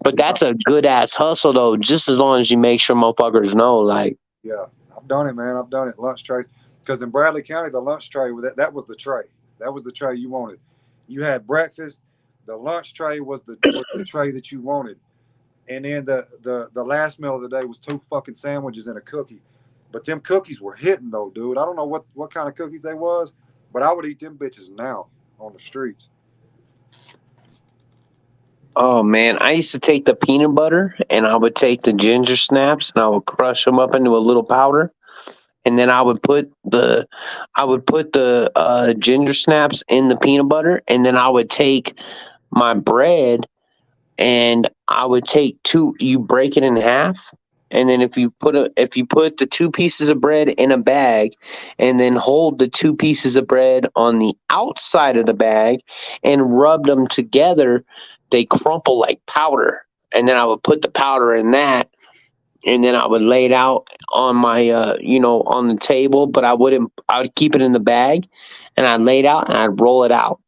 [SPEAKER 3] But that's a good ass hustle though. Just as long as you make sure motherfuckers know, like,
[SPEAKER 1] Yeah, I've done it, man. I've done it. Lunch trays. Because in Bradley County, the lunch tray that was the tray. That was the tray you wanted. You had breakfast. The lunch tray was the tray that you wanted. And then the last meal of the day was 2 fucking sandwiches and a cookie. But them cookies were hitting though, dude. I don't know what kind of cookies they was, but I would eat them bitches now on the streets.
[SPEAKER 3] oh man, I used to take the peanut butter and I would take the ginger snaps and I would crush them up into a little powder. And then I would put the ginger snaps in the peanut butter, and then I would take my bread and I would take you break it in half, and then if you put the 2 pieces of bread in a bag and then hold the 2 pieces of bread on the outside of the bag and rub them together, they crumple like powder. And then I would put the powder in that, and then I would lay it out on my on the table, but I would keep it in the bag, and I'd lay it out and I'd roll it out.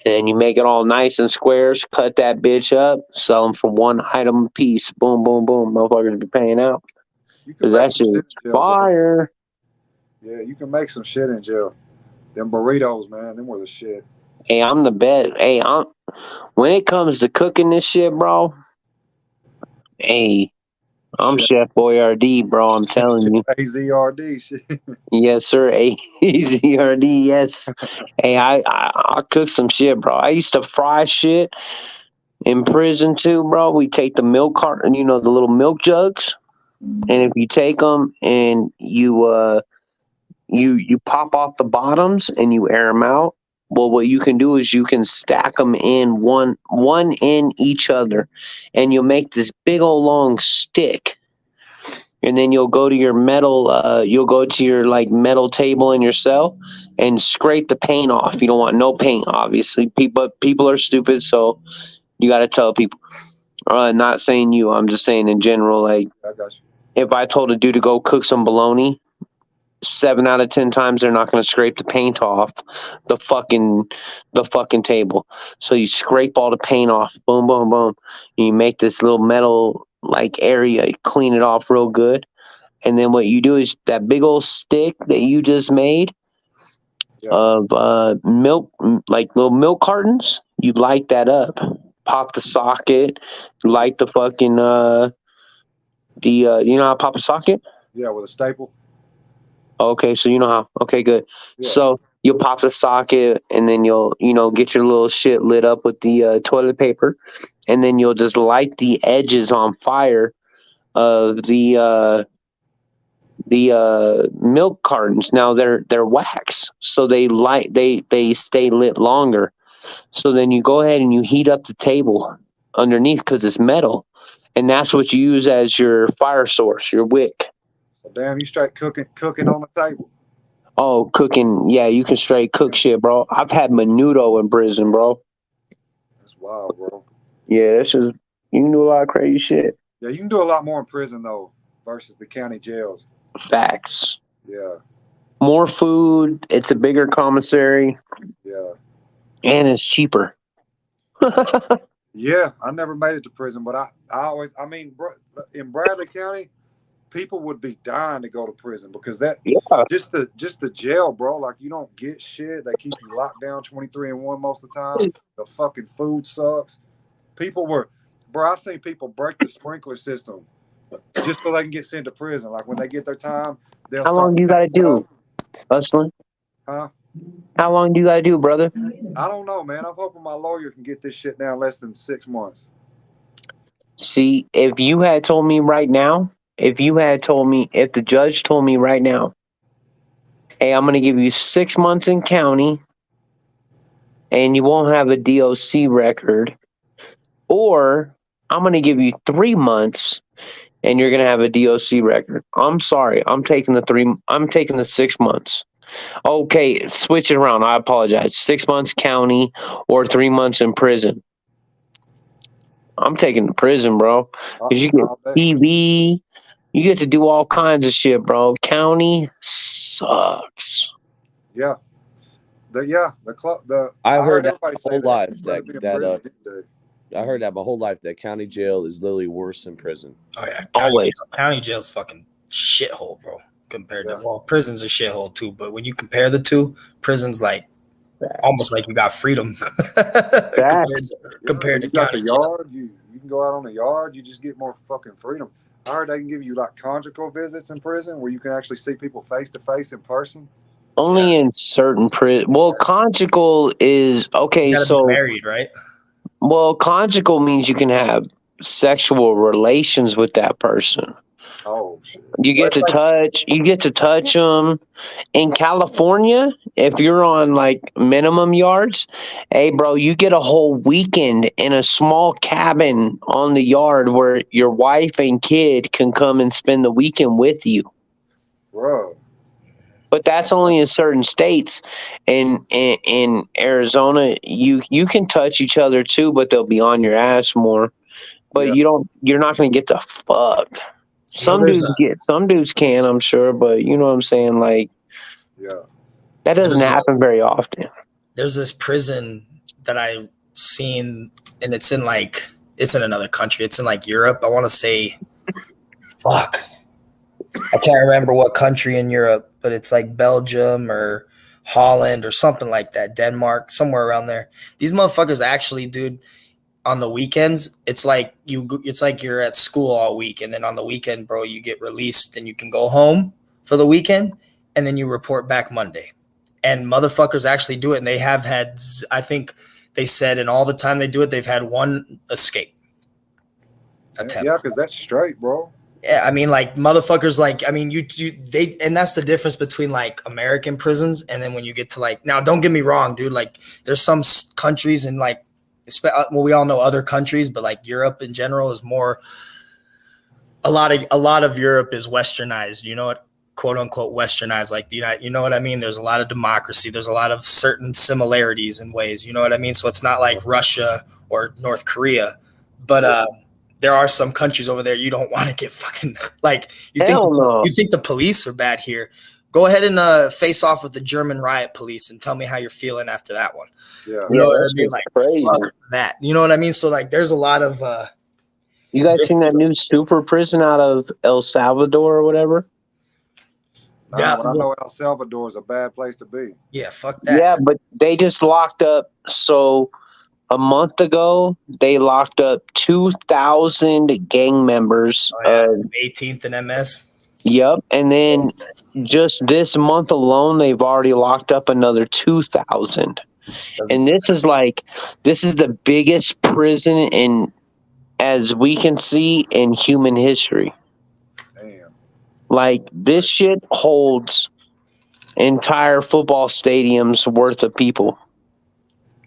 [SPEAKER 3] And then you make it all nice and squares, cut that bitch up, sell them for 1 item a piece. Boom, boom, boom. Motherfuckers be paying out.
[SPEAKER 1] You can
[SPEAKER 3] Cause
[SPEAKER 1] make
[SPEAKER 3] that
[SPEAKER 1] some
[SPEAKER 3] shit
[SPEAKER 1] shit
[SPEAKER 3] is
[SPEAKER 1] in jail, bro.
[SPEAKER 3] fire.
[SPEAKER 1] Yeah, you can make some shit in jail. Them burritos, man, them were the shit.
[SPEAKER 3] Hey, I'm the best. Hey, when it comes to cooking this shit, bro. Hey, I'm
[SPEAKER 1] Shit.
[SPEAKER 3] Chef Boyardee, bro. I'm telling you.
[SPEAKER 1] AZRD shit.
[SPEAKER 3] Yes, sir. AZRD, yes. Hey, I cook some shit, bro. I used to fry shit in prison too, bro. We take the milk carton, the little milk jugs, and if you take them and you pop off the bottoms and you air them out. Well, what you can do is you can stack them in one in each other, and you'll make this big old long stick. And then you'll go to your like metal table in your cell and scrape the paint off. You don't want no paint, obviously. People are stupid, so you got to tell people. Not saying you, I'm just saying in general. Like,
[SPEAKER 1] I got you.
[SPEAKER 3] if I told a dude to go cook some bologna, 7 out of 10 times they're not going to scrape the paint off the fucking table. So you scrape all the paint off. Boom, boom, boom. You make this little metal like area. You clean it off real good. And then what you do is that big old stick that you just made of milk, like little milk cartons, you light that up. Pop the socket, light the fucking you know how to pop a socket?
[SPEAKER 1] Yeah, with a staple.
[SPEAKER 3] Okay, so you know how. Okay, good.
[SPEAKER 1] Yeah.
[SPEAKER 3] So you'll pop the socket, and then you'll get your little shit lit up with the toilet paper, and then you'll just light the edges on fire of the milk cartons. Now they're wax, so they stay lit longer. So then you go ahead and you heat up the table underneath because it's metal, and that's what you use as your fire source, your wick.
[SPEAKER 1] So damn, you straight cooking on the table.
[SPEAKER 3] Oh, cooking. Yeah, you can straight cook shit, bro. I've had menudo in prison, bro.
[SPEAKER 1] That's wild, bro.
[SPEAKER 3] Yeah, that's just, you can do a lot of crazy shit.
[SPEAKER 1] Yeah, you can do a lot more in prison though versus the county jails.
[SPEAKER 3] Facts.
[SPEAKER 1] Yeah.
[SPEAKER 3] More food. It's a bigger commissary.
[SPEAKER 1] Yeah.
[SPEAKER 3] And it's cheaper.
[SPEAKER 1] Yeah, I never made it to prison, but I mean, in Bradley County, people would be dying to go to prison because just the jail, bro. Like, you don't get shit. They keep you locked down 23-1 most of the time. The fucking food sucks. I seen people break the sprinkler system just so they can get sent to prison. Like, when they get their time, they'll
[SPEAKER 3] How long do you gotta do, Hustling?
[SPEAKER 1] Huh?
[SPEAKER 3] How long do you gotta do, brother?
[SPEAKER 1] I don't know, man. I'm hoping my lawyer can get this shit down less than 6 months.
[SPEAKER 3] See, if you had told me right now, if the judge told me right now, hey, I'm going to give you 6 months in county and you won't have a DOC record, or I'm going to give you 3 months and you're going to have a DOC record. I'm sorry. I'm taking the 6 months. Okay, switch it around. I apologize. 6 months county or 3 months in prison. I'm taking the prison, bro. Because you get TV, you get to do all kinds of shit, bro. County sucks.
[SPEAKER 1] Yeah.
[SPEAKER 2] I heard that my whole life that
[SPEAKER 5] I heard that my whole life that county jail is literally worse than prison.
[SPEAKER 4] Oh yeah,
[SPEAKER 3] Always.
[SPEAKER 4] county jail's fucking shithole, bro. Compared
[SPEAKER 1] Yeah.
[SPEAKER 4] to prison's a shithole too. But when you compare the two, prison's like almost like you got freedom compared to
[SPEAKER 1] you got
[SPEAKER 4] county
[SPEAKER 1] the
[SPEAKER 4] jail.
[SPEAKER 1] yard. You can go out on the yard. You just get more fucking freedom. I heard they can give you like conjugal visits in prison where you can actually see people face to face in person.
[SPEAKER 3] Only in certain prison. Well, conjugal is okay.
[SPEAKER 4] You gotta
[SPEAKER 3] So,
[SPEAKER 4] be married, right?
[SPEAKER 3] well, conjugal means you can have sexual relations with that person.
[SPEAKER 1] Oh shit!
[SPEAKER 3] You get
[SPEAKER 4] Well,
[SPEAKER 3] to
[SPEAKER 4] it's
[SPEAKER 3] touch. You get to touch them. In California, if you're on like minimum yards, hey, bro, you get a whole weekend in a small cabin on the yard where your wife and kid can come and spend the weekend with you.
[SPEAKER 1] Bro,
[SPEAKER 3] But that's only in certain states. In Arizona, you can touch each other too, but they'll be on your ass more. But
[SPEAKER 1] Yeah.
[SPEAKER 3] you're not gonna get the fuck. Some
[SPEAKER 4] there's
[SPEAKER 3] some dudes can, I'm sure, but you know what I'm saying? Like
[SPEAKER 1] yeah.
[SPEAKER 3] that doesn't
[SPEAKER 4] There's a-
[SPEAKER 3] happen very often.
[SPEAKER 4] There's this prison that I've seen, and it's in another country. It's in like Europe. I want to say, fuck, I can't remember what country in Europe, but it's like Belgium or Holland or something like that, Denmark, somewhere around there. These motherfuckers actually, dude, on the weekends, it's like you're at school all week, and then on the weekend, bro, you get released and you can go home for the weekend, and then you report back Monday. And motherfuckers actually do it, and they have had, I think they said, in all the time they do it, they've had one escape attempt.
[SPEAKER 1] Yeah, because that's straight, bro.
[SPEAKER 4] Yeah, I mean, like motherfuckers, like I mean, they, and that's the difference between like American prisons and then when you get to like, now, don't get me wrong, dude. Like, there's some countries and like, well, we all know other countries, but like Europe in general is more. A lot of Europe is westernized. You know what, quote unquote, westernized, like the United. You know what I mean? There's a lot of democracy. There's a lot of certain similarities in ways. You know what I mean? So it's not like Russia or North Korea, but there are some countries over there you don't want to get fucking like you think the police are bad here. Go ahead and face off with the German riot police and tell me how you're feeling after that one.
[SPEAKER 1] Yeah.
[SPEAKER 4] You know what I
[SPEAKER 3] that's
[SPEAKER 4] mean?
[SPEAKER 3] just
[SPEAKER 4] Like
[SPEAKER 3] crazy.
[SPEAKER 4] fuck that. You know what I mean? So like there's a lot of
[SPEAKER 3] You guys seen that new super prison out of El Salvador or whatever?
[SPEAKER 1] Yeah, but I know El Salvador is a bad place to be.
[SPEAKER 4] yeah, fuck that.
[SPEAKER 3] Yeah, but they just locked up. So a month ago, they locked up 2,000 gang members.
[SPEAKER 4] Oh, yeah. 18th and MS.
[SPEAKER 3] Yep. And then just this month alone, they've already locked up another 2,000. And this is the biggest prison in, as we can see, in human history.
[SPEAKER 1] Damn.
[SPEAKER 3] Like, this shit holds entire football stadiums worth of people.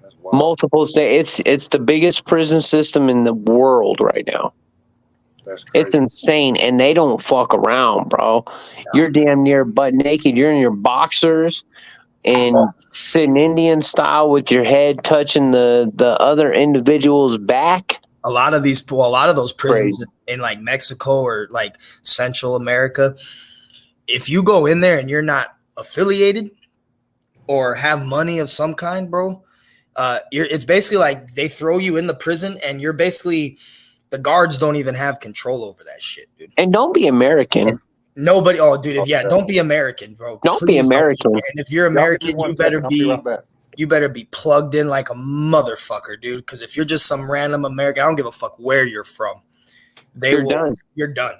[SPEAKER 1] That's wild.
[SPEAKER 3] Multiple states. It's the biggest prison system in the world right now.
[SPEAKER 1] That's crazy.
[SPEAKER 3] It's insane, and they don't fuck around, bro. You're damn near butt naked. You're in your boxers and sitting Indian style with your head touching the other individual's back.
[SPEAKER 4] A lot of those prisons in like Mexico or like Central America, if you go in there and you're not affiliated or have money of some kind, bro, it's basically like they throw you in the prison and you're basically, the guards don't even have control over that shit, dude.
[SPEAKER 3] And don't be American.
[SPEAKER 4] Nobody. Oh, dude. Don't be American, bro.
[SPEAKER 3] Don't be American.
[SPEAKER 4] And if you're American, you better be plugged in like a motherfucker, dude. Because if you're just some random American, I don't give a fuck where you're from.
[SPEAKER 3] Done.
[SPEAKER 4] You're done.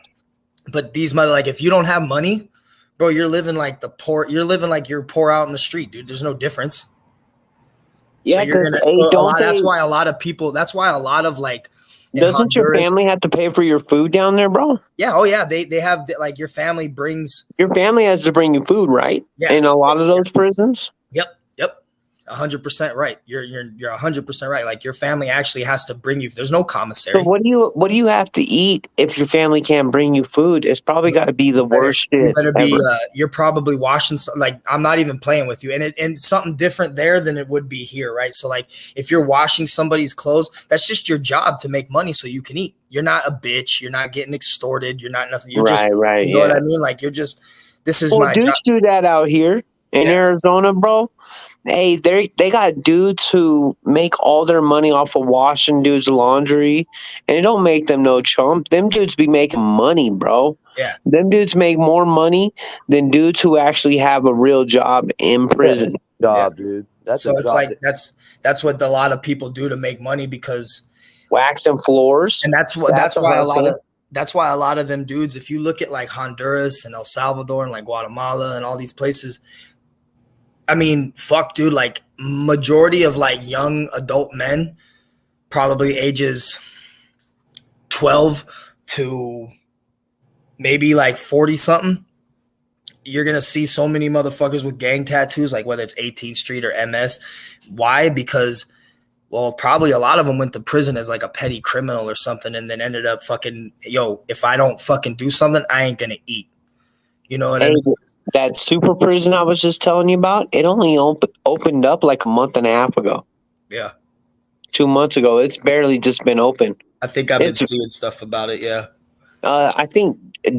[SPEAKER 4] But these like, if you don't have money, bro, you're living like the poor. You're living like you're poor out in the street, dude. There's no difference.
[SPEAKER 3] Yeah,
[SPEAKER 4] so that's why a lot of people. That's why a lot of like.
[SPEAKER 3] Doesn't your family have to pay for your food down there, bro?
[SPEAKER 4] Yeah. Oh, yeah. They have like your family brings.
[SPEAKER 3] Your family has to bring you food, right?
[SPEAKER 4] Yeah.
[SPEAKER 3] In a lot of those prisons.
[SPEAKER 4] Yep. 100% right. You're 100% right. Like your family actually has to bring you. There's no commissary.
[SPEAKER 3] So what do you have to eat if your family can't bring you food? It's probably got to be the worst shit.
[SPEAKER 4] You're probably washing. Like I'm not even playing with you, and it's something different there than it would be here, right? So like if you're washing somebody's clothes, that's just your job to make money so you can eat. You're not a bitch. You're not getting extorted. You're not nothing. You're
[SPEAKER 3] right.
[SPEAKER 4] You know what I mean? Like you're just. This is my job.
[SPEAKER 3] Dudes do that out here. in
[SPEAKER 4] Yeah.
[SPEAKER 3] Arizona, bro. Hey, they got dudes who make all their money off of washing dudes' laundry, and it don't make them no chump. Them dudes be making money, bro.
[SPEAKER 4] Yeah.
[SPEAKER 3] Them dudes make more money than dudes who actually have a real job in prison.
[SPEAKER 2] Job, dude. That's
[SPEAKER 4] So
[SPEAKER 2] a
[SPEAKER 4] it's
[SPEAKER 2] job.
[SPEAKER 4] like that's what a lot of people do to make money because,
[SPEAKER 3] Waxing floors.
[SPEAKER 4] and that's
[SPEAKER 3] a
[SPEAKER 4] why
[SPEAKER 3] hustle.
[SPEAKER 4] a lot of them dudes, if you look at like Honduras and El Salvador and like Guatemala and all these places, I mean, fuck, dude, like majority of like young adult men, probably ages 12 to maybe like 40 something, you're going to see so many motherfuckers with gang tattoos, like whether it's 18th Street or MS. Why? Because, well, probably a lot of them went to prison as like a petty criminal or something and then ended up fucking, yo, if I don't fucking do something, I ain't going to eat. You know what I
[SPEAKER 3] Hey,
[SPEAKER 4] mean?
[SPEAKER 3] that super prison I was just telling you about, it only opened up like a month and a half ago.
[SPEAKER 4] Yeah.
[SPEAKER 3] 2 months ago. It's barely just been open.
[SPEAKER 4] I think I've been
[SPEAKER 3] It's-
[SPEAKER 4] seeing stuff about it. Yeah.
[SPEAKER 3] I think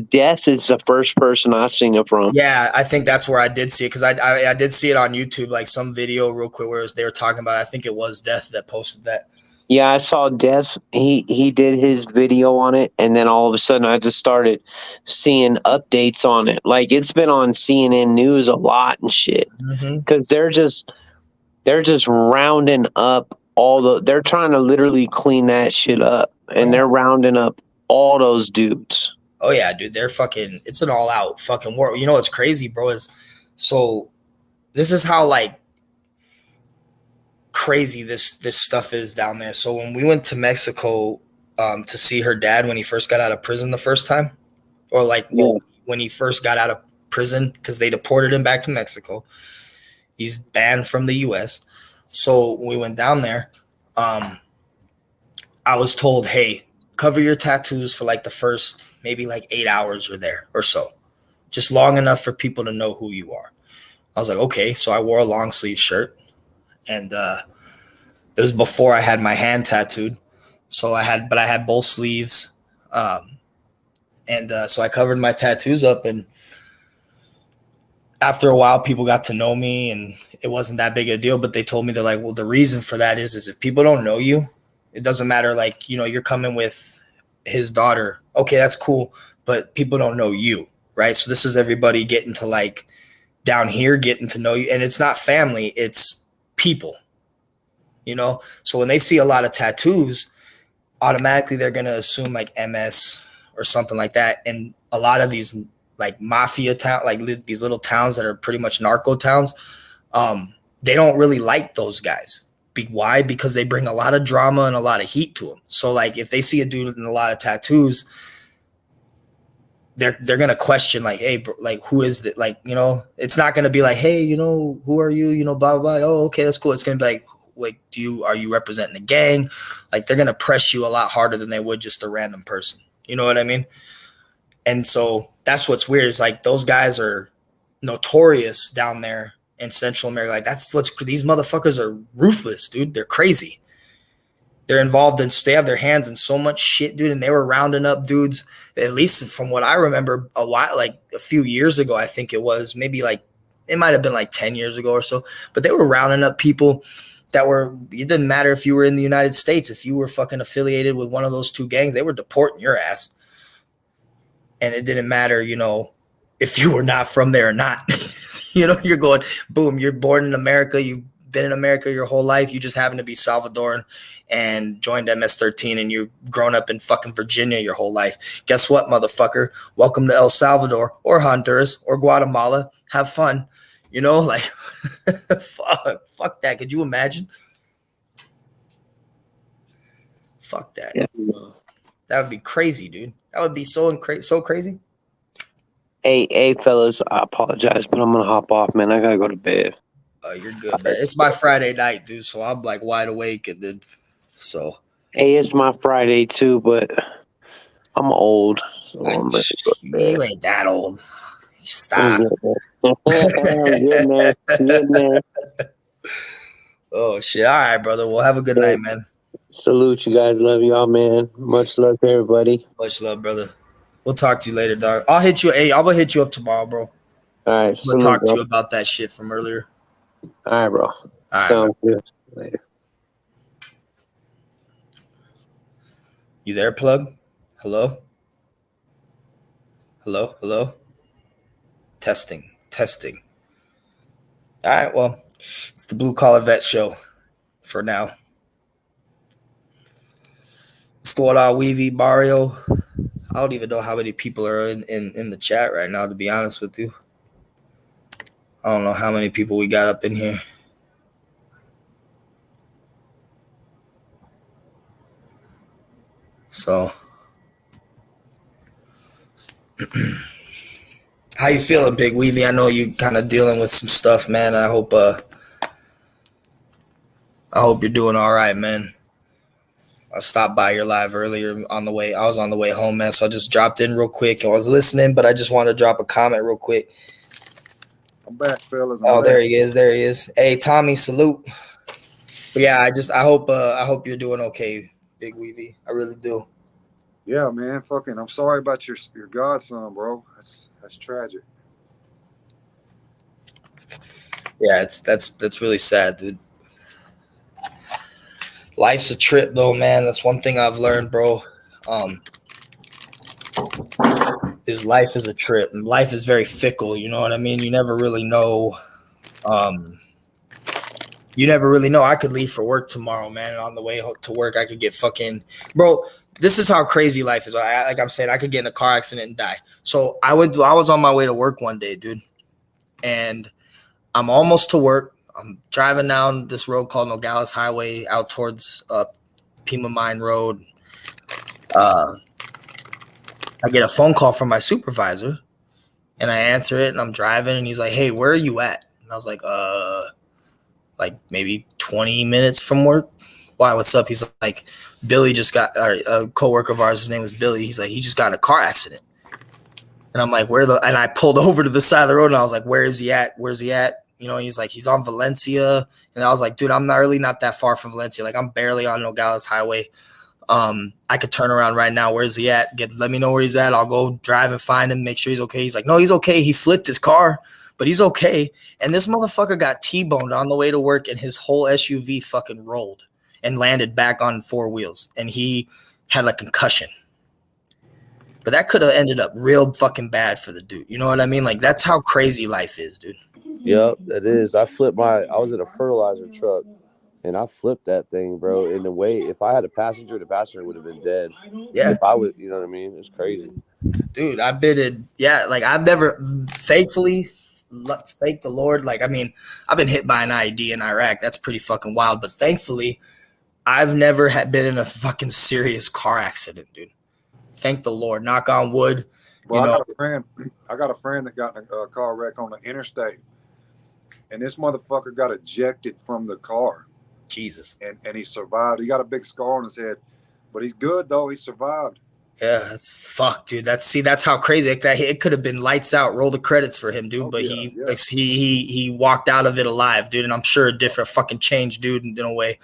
[SPEAKER 3] Death is the first person I've seen it from.
[SPEAKER 4] Yeah, I think that's where I did see it because I did see it on YouTube, like some video real quick where they were talking about it. I think it was Death that posted that.
[SPEAKER 3] Yeah, I saw Death. He did his video on it, and then all of a sudden I just started seeing updates on it. Like it's been on CNN News a lot and shit because they're just rounding up they're trying to literally clean that shit up, and they're rounding up all those dudes.
[SPEAKER 4] Oh yeah, dude, they're fucking. It's an all out fucking war. You know what's crazy, bro? Is so this is how like crazy this stuff is down there. So when we went to Mexico to see her dad when he first got out of prison the first time, or like when he first got out of prison because they deported him back to Mexico. He's banned from the U.S. So when we went down there, I was told, hey, cover your tattoos for like the first maybe like 8 hours you're there or so, just long enough for people to know who you are. I was like, okay. So I wore a long sleeve shirt, and it was before I had my hand tattooed. So I had both sleeves. So I covered my tattoos up, and after a while, people got to know me, and it wasn't that big a deal. But they told me, they're like, well, the reason for that is if people don't know you, it doesn't matter. Like, you know, you're coming with his daughter. Okay, that's cool. But people don't know you, right? So this is everybody getting to like down here, getting to know you. And it's not family, it's people, you know? So when they see a lot of tattoos, automatically they're going to assume like MS or something like that. And a lot of these like mafia town, like these little towns that are pretty much narco towns, they don't really like those guys. Why? Because they bring a lot of drama and a lot of heat to them. So like if they see a dude with a lot of tattoos, they're gonna question like, hey, bro, like who is that? Like, you know, it's not gonna be like, hey, you know, who are you? You know, blah blah blah. Oh, okay, that's cool. It's gonna be like, are you representing a gang? Like they're gonna press you a lot harder than they would just a random person. You know what I mean? And so that's what's weird. Is like those guys are notorious down there in Central America. Like these motherfuckers are ruthless, dude. They're crazy. They're involved in, they have their hands in so much shit, dude. And they were rounding up dudes, at least from what I remember a few years ago, I think it was maybe like, it might've been like 10 years ago or so, but they were rounding up people it didn't matter if you were in the United States, if you were fucking affiliated with one of those two gangs, they were deporting your ass. And it didn't matter, you know, if you were not from there or not. You know, you're going, boom, you're born in America, you've been in America your whole life, you just happen to be Salvadoran and joined MS-13 and you've grown up in fucking Virginia your whole life. Guess what, motherfucker? Welcome to El Salvador or Honduras or Guatemala. Have fun. You know, like, fuck that. Could you imagine? Fuck that.
[SPEAKER 3] Yeah.
[SPEAKER 4] That would be crazy, dude. That would be so crazy.
[SPEAKER 3] Hey, fellas, I apologize, but I'm gonna hop off, man. I gotta go to bed.
[SPEAKER 4] Oh, you're good, man. It's my Friday night, dude, so I'm like wide awake, and then so.
[SPEAKER 3] Hey, it's my Friday too, but I'm old, so I'm ready to go to bed.
[SPEAKER 4] You ain't that old. Stop.
[SPEAKER 3] Good man. Good man.
[SPEAKER 4] Oh shit! All right, brother. Well, have a good night, man.
[SPEAKER 3] Salute you guys. Love y'all, man. Much love to everybody.
[SPEAKER 4] Much love, brother. We'll talk to you later, dog. I'll hit you. Hey, I'm gonna hit you up tomorrow, bro.
[SPEAKER 3] All right.
[SPEAKER 4] We'll
[SPEAKER 3] Salute,
[SPEAKER 4] talk
[SPEAKER 3] bro.
[SPEAKER 4] to you about that shit from earlier.
[SPEAKER 3] All right, bro.
[SPEAKER 4] right,
[SPEAKER 3] Sounds good. Later.
[SPEAKER 4] You there, plug? Hello? Hello? Hello? Testing. All right, well, it's the Blue Collar Vet Show for now. What's going on, Weavy, Barrio? I don't even know how many people are in the chat right now, to be honest with you. I don't know how many people we got up in here. So, how you feeling, Big Weavy? I know you kind of dealing with some stuff, man. I hope you're doing all right, man. I stopped by your live earlier on the way. I was on the way home, man, so I just dropped in real quick. I was listening, but I just wanted to drop a comment real quick.
[SPEAKER 1] I'm back, fellas.
[SPEAKER 4] There he is. Hey, Tommy, salute. But yeah, I hope you're doing okay, Big Weavy. I really do.
[SPEAKER 1] Yeah, man. Fucking, I'm sorry about your godson, bro. That's tragic.
[SPEAKER 4] Yeah, that's really sad, dude. Life's a trip, though, man. That's one thing I've learned, bro. Is life is a trip, and life is very fickle. You know what I mean? You never really know. I could leave for work tomorrow, man. And on the way to work, I could get fucking, bro. This is how crazy life is. Like I'm saying, I could get in a car accident and die. So I was on my way to work one day, dude, and I'm almost to work. I'm driving down this road called Nogales Highway out towards Pima Mine Road. I get a phone call from my supervisor, and I answer it, and I'm driving, and he's like, "Hey, where are you at?" And I was like maybe 20 minutes from work. Why? What's up? He's like, Billy just got, a coworker of ours. His name was Billy. He's like, he just got in a car accident. And I'm like, and I pulled over to the side of the road, and I was like, where is he at? Where's he at? You know, he's like, he's on Valencia. And I was like, dude, I'm not that far from Valencia. Like, I'm barely on Nogales Highway. I could turn around right now. Where's he at? Let me know where he's at. I'll go drive and find him, make sure he's okay. He's like, no, he's okay. He flipped his car, but he's okay. And this motherfucker got T-boned on the way to work, and his whole SUV fucking rolled and landed back on four wheels. And he had a concussion. But that could have ended up real fucking bad for the dude. You know what I mean? Like, that's how crazy life is, dude.
[SPEAKER 5] Yep, that is. I was in a fertilizer truck, and I flipped that thing, bro. In a way, if I had a passenger, the passenger would have been dead.
[SPEAKER 4] Yeah.
[SPEAKER 5] If I would, you know what I mean? It's crazy.
[SPEAKER 4] Dude, I've been in, like, I've never, thankfully, thank the Lord. Like, I mean, I've been hit by an IED in Iraq. That's pretty fucking wild. But thankfully, I've never been in a fucking serious car accident, dude. Thank the Lord. Knock on wood.
[SPEAKER 1] Well, I got a friend that got in a car wreck on the interstate, and this motherfucker got ejected from the car.
[SPEAKER 4] Jesus.
[SPEAKER 1] And he survived. He got a big scar on his head, but he's good though. He survived.
[SPEAKER 4] Yeah, that's fuck, dude. That's how crazy it could have been. Lights out. Roll the credits for him, dude. But he walked out of it alive, dude. And I'm sure a different fucking changed, dude, in a way.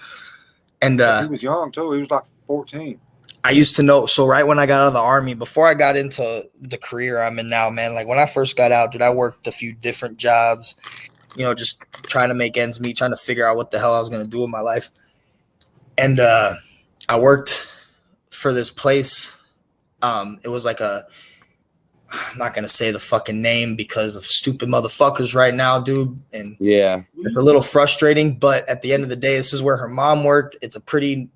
[SPEAKER 4] And
[SPEAKER 1] he was young too. He was like 14.
[SPEAKER 4] I used to know. So right when I got out of the army, before I got into the career I'm in now, man, like when I first got out, dude, I worked a few different jobs, you know, just trying to make ends meet, trying to figure out what the hell I was going to do with my life. And I worked for this place. It was like I'm not going to say the fucking name because of stupid motherfuckers right now, dude. And
[SPEAKER 2] Yeah.
[SPEAKER 4] it's a little frustrating, but at the end of the day, this is where her mom worked. It's a pretty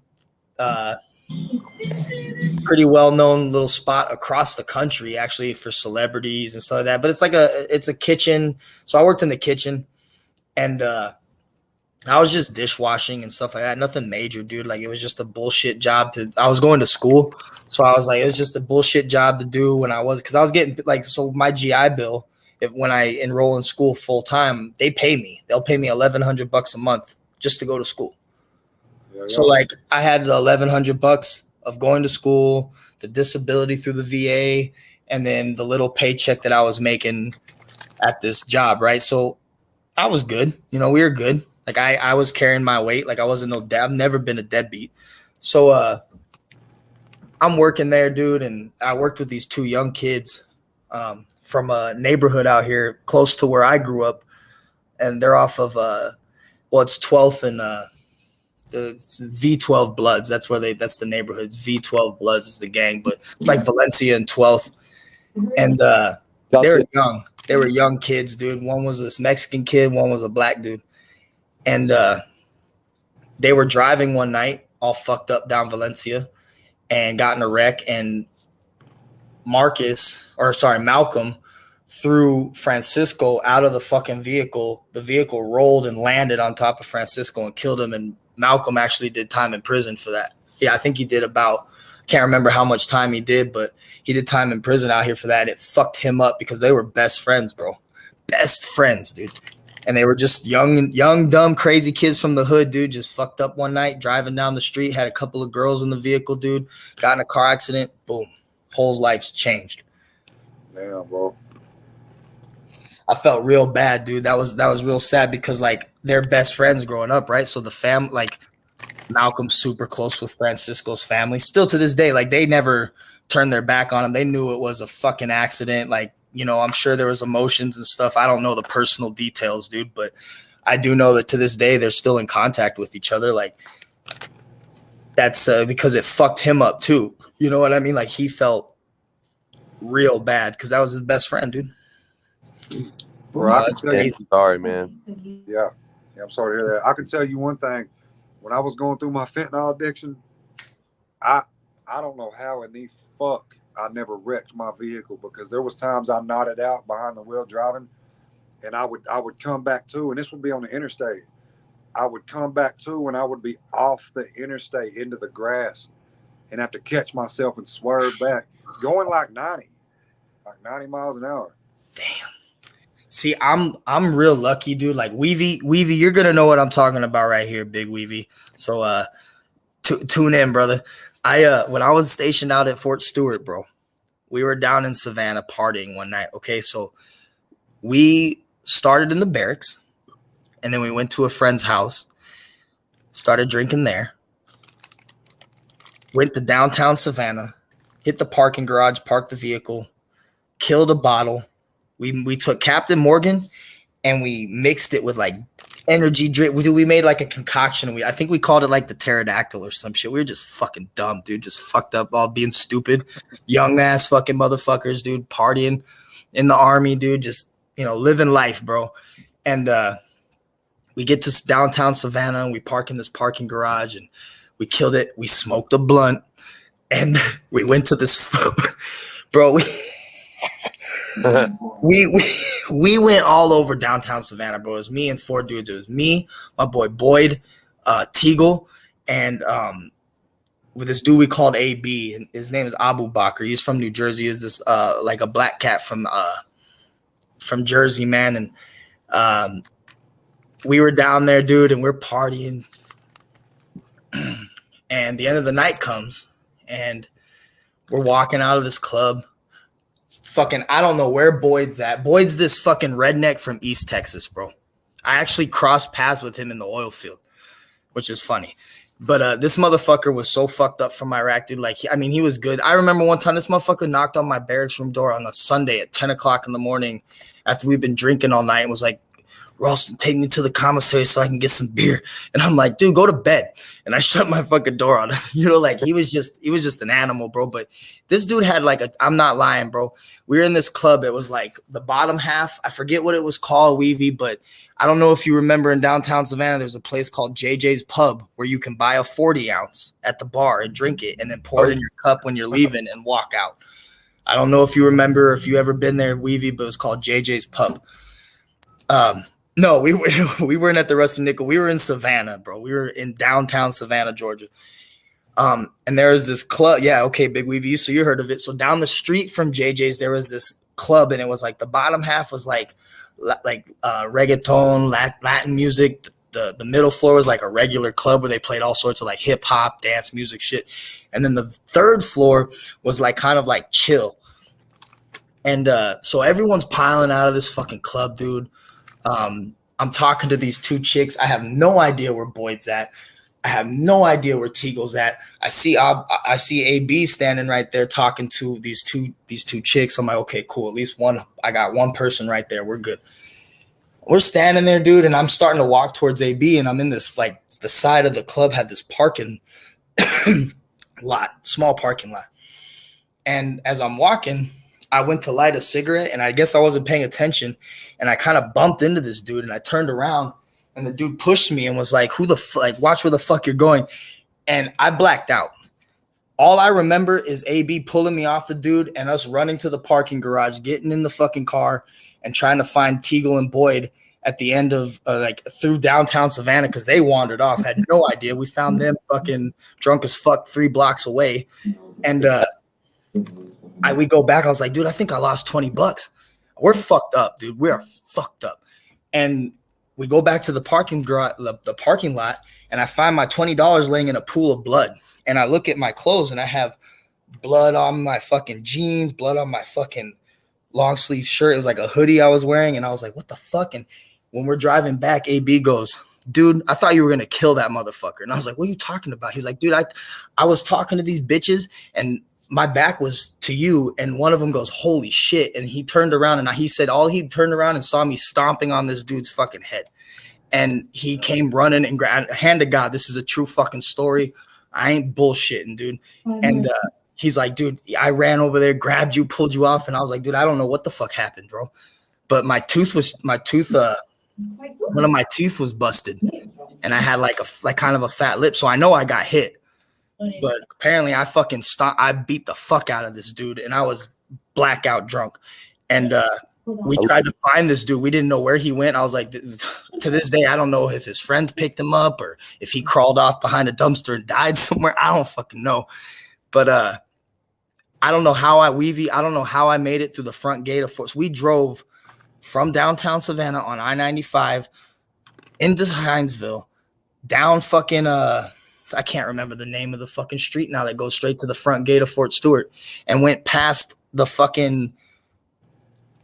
[SPEAKER 4] well-known little spot across the country, actually, for celebrities and stuff like that. But it's a kitchen. So I worked in the kitchen, and I was just dishwashing and stuff like that. Nothing major, dude. Like, it was just a bullshit job I was going to school. So I was like, it was just a bullshit job to do because I was getting so my GI bill, when I enroll in school full time, they'll pay me $1,100 a month just to go to school. Yeah. So like I had the $1,100 of going to school, the disability through the VA, and then the little paycheck that I was making at this job. Right. So I was good. You know, we were good. Like I was carrying my weight. Like I wasn't I've never been a deadbeat. So I'm working there, dude. And I worked with these two young kids, from a neighborhood out here close to where I grew up, and they're off of it's 12th and it's V12 Bloods. That's the neighborhood. It's V12 Bloods is the gang, but it's like Valencia and 12th, and they were young. They were young kids, dude. One was this Mexican kid, one was a black dude, and they were driving one night, all fucked up down Valencia, and got in a wreck, and Malcolm threw Francisco out of the fucking vehicle. The vehicle rolled and landed on top of Francisco and killed him, and Malcolm actually did time in prison for that. Yeah, I think he did can't remember how much time he did, but he did time in prison out here for that. It fucked him up because they were best friends, bro. Best friends, dude. And they were just young, dumb, crazy kids from the hood, dude. Just fucked up one night, driving down the street, had a couple of girls in the vehicle, dude. Got in a car accident, boom. Whole life's changed.
[SPEAKER 1] Damn, bro.
[SPEAKER 4] I felt real bad, dude. That was real sad because like they're best friends growing up, right? So the family, like Malcolm's super close with Francisco's family. Still to this day, like they never turned their back on him. They knew it was a fucking accident. Like, you know, I'm sure there was emotions and stuff. I don't know the personal details, dude, but I do know that to this day they're still in contact with each other. Like that's because it fucked him up too. You know what I mean? Like he felt real bad because that was his best friend, dude.
[SPEAKER 1] Bro, I can tell you,
[SPEAKER 5] sorry, man.
[SPEAKER 1] yeah, I'm sorry to hear that. I can tell you one thing. When I was going through my fentanyl addiction, I don't know how in the fuck I never wrecked my vehicle, because there was times I nodded out behind the wheel driving, and I would come back to, and this would be on the interstate. I would come back to, and I would be off the interstate into the grass and have to catch myself and swerve back, going like 90 miles an hour.
[SPEAKER 4] Damn. See, I'm real lucky, dude. Like Weavy, you're gonna know what I'm talking about right here, Big Weavy. So tune in, brother. When I was stationed out at Fort Stewart, bro, we were down in Savannah partying one night. Okay, so we started in the barracks, and then we went to a friend's house, started drinking there, went to downtown Savannah, hit the parking garage, parked the vehicle, killed a bottle. We took Captain Morgan and we mixed it with like energy drink. We made like a concoction. I think we called it like the pterodactyl or some shit. We were just fucking dumb, dude. Just fucked up, all being stupid, young ass fucking motherfuckers, dude. Partying in the army, dude. Just, you know, living life, bro. And we get to downtown Savannah and we park in this parking garage and we killed it. We smoked a blunt and we went to this, bro. We went all over downtown Savannah, bro. It was me and four dudes. It was me, my boy Boyd, Teagle, and with this dude we called AB. And his name is Abu Bakr. He's from New Jersey. He's this like a black cat from Jersey, man. And we were down there, dude, and we're partying. And the end of the night comes, and we're walking out of this club. Fucking, I don't know where Boyd's at. Boyd's this fucking redneck from East Texas, bro. I actually crossed paths with him in the oil field, which is funny. But this motherfucker was so fucked up from Iraq, dude. Like, he was good. I remember one time this motherfucker knocked on my barracks room door on a Sunday at 10 o'clock in the morning after we'd been drinking all night and was like, Ralston, take me to the commissary so I can get some beer. And I'm like, dude, go to bed. And I shut my fucking door on him. You know, like he was just an animal, bro. But this dude had like I'm not lying, bro. We were in this club. It was like the bottom half. I forget what it was called, Weavy, but I don't know if you remember in downtown Savannah, there's a place called JJ's Pub where you can buy a 40 ounce at the bar and drink it and then pour it in your cup when you're leaving and walk out. I don't know if you remember, if you ever been there, Weavy, but it was called JJ's Pub. No, we weren't at the Rusty Nickel. We were in Savannah, bro. We were in downtown Savannah, Georgia. And there was this club. Yeah, okay, Big Weavy. So you heard of it. So down the street from JJ's, there was this club, and it was like the bottom half was like reggaeton, Latin music. The middle floor was like a regular club where they played all sorts of like hip hop, dance music shit. And then the third floor was like kind of like chill. And so everyone's piling out of this fucking club, dude. I'm talking to these two chicks. I have no idea where Boyd's at. I have no idea where Teagle's at. I see AB standing right there talking to these two chicks. I'm like, okay, cool. At least one. I got one person right there. We're good. We're standing there, dude, and I'm starting to walk towards AB, and I'm in this, like, the side of the club had this parking lot, small parking lot. And as I'm walking, I went to light a cigarette, and I guess I wasn't paying attention, and I kind of bumped into this dude, and I turned around, and the dude pushed me and was like, watch where the fuck you're going. And I blacked out. All I remember is AB pulling me off the dude and us running to the parking garage, getting in the fucking car and trying to find Teagle and Boyd at the end of through downtown Savannah because they wandered off. Had no idea. We found them fucking drunk as fuck 3 blocks away. And we go back. I was like, dude, I think I lost $20. We're fucked up, dude. We are fucked up. And we go back to the parking lot, and I find my $20 laying in a pool of blood. And I look at my clothes, and I have blood on my fucking jeans, blood on my fucking long sleeve shirt. It was like a hoodie I was wearing, and I was like, what the fuck? And when we're driving back, AB goes, dude, I thought you were going to kill that motherfucker. And I was like, what are you talking about? He's like, dude, I was talking to these bitches, and my back was to you. And one of them goes, holy shit. And he turned around, and he said he turned around and saw me stomping on this dude's fucking head. And he came running and hand to God, this is a true fucking story. I ain't bullshitting, dude. And he's like, dude, I ran over there, grabbed you, pulled you off. And I was like, dude, I don't know what the fuck happened, bro. But one of my teeth was busted. And I had like kind of a fat lip. So I know I got hit. But apparently I fucking stopped. I beat the fuck out of this dude. And I was blackout drunk. And we tried to find this dude. We didn't know where he went. I was like, to this day, I don't know if his friends picked him up or if he crawled off behind a dumpster and died somewhere. I don't fucking know. But I don't know how I don't know how I made it through the front gate of Fort. So we drove from downtown Savannah on I-95 into Hinesville, down fucking I can't remember the name of the fucking street now that goes straight to the front gate of Fort Stewart, and went past the fucking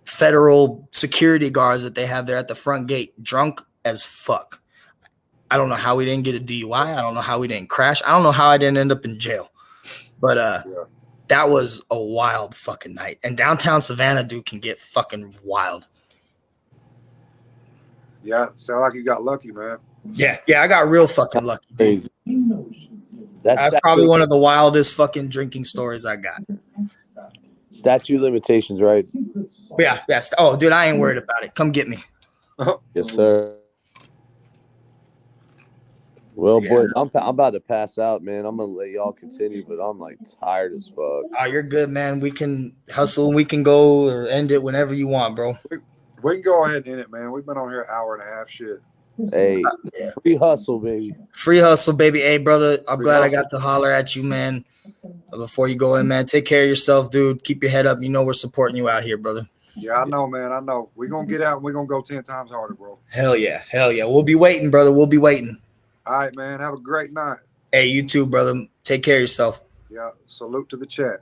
[SPEAKER 4] federal security guards that they have there at the front gate, drunk as fuck. I don't know how we didn't get a DUI. I don't know how we didn't crash. I don't know how I didn't end up in jail. But that was a wild fucking night. And downtown Savannah, dude, can get fucking wild.
[SPEAKER 1] Yeah, sound like you got lucky, man.
[SPEAKER 4] Yeah, I got real fucking lucky, dude. That's probably one of the wildest fucking drinking stories I got.
[SPEAKER 5] Statute limitations, right?
[SPEAKER 4] Yeah. Oh, dude, I ain't worried about it. Come get me.
[SPEAKER 5] Yes, sir. Well, boys, I'm about to pass out, man. I'm gonna let y'all continue, but I'm like tired as fuck.
[SPEAKER 4] Oh, you're good, man. We can hustle. We can go or end it whenever you want, bro.
[SPEAKER 1] We can go ahead and end it, man. We've been on here an hour and a half. Shit.
[SPEAKER 5] Hey, free hustle, baby.
[SPEAKER 4] Free hustle, baby. Hey, brother, I'm glad I got to holler at you, man. Before you go in, man, take care of yourself, dude. Keep your head up. You know we're supporting you out here, brother.
[SPEAKER 1] Yeah, I know, man. I know. We're going to get out and we're going to go 10 times harder, bro.
[SPEAKER 4] Hell yeah. We'll be waiting, brother. We'll be waiting.
[SPEAKER 1] All right, man. Have a great night.
[SPEAKER 4] Hey, you too, brother. Take care of yourself.
[SPEAKER 1] Yeah. Salute to the chat.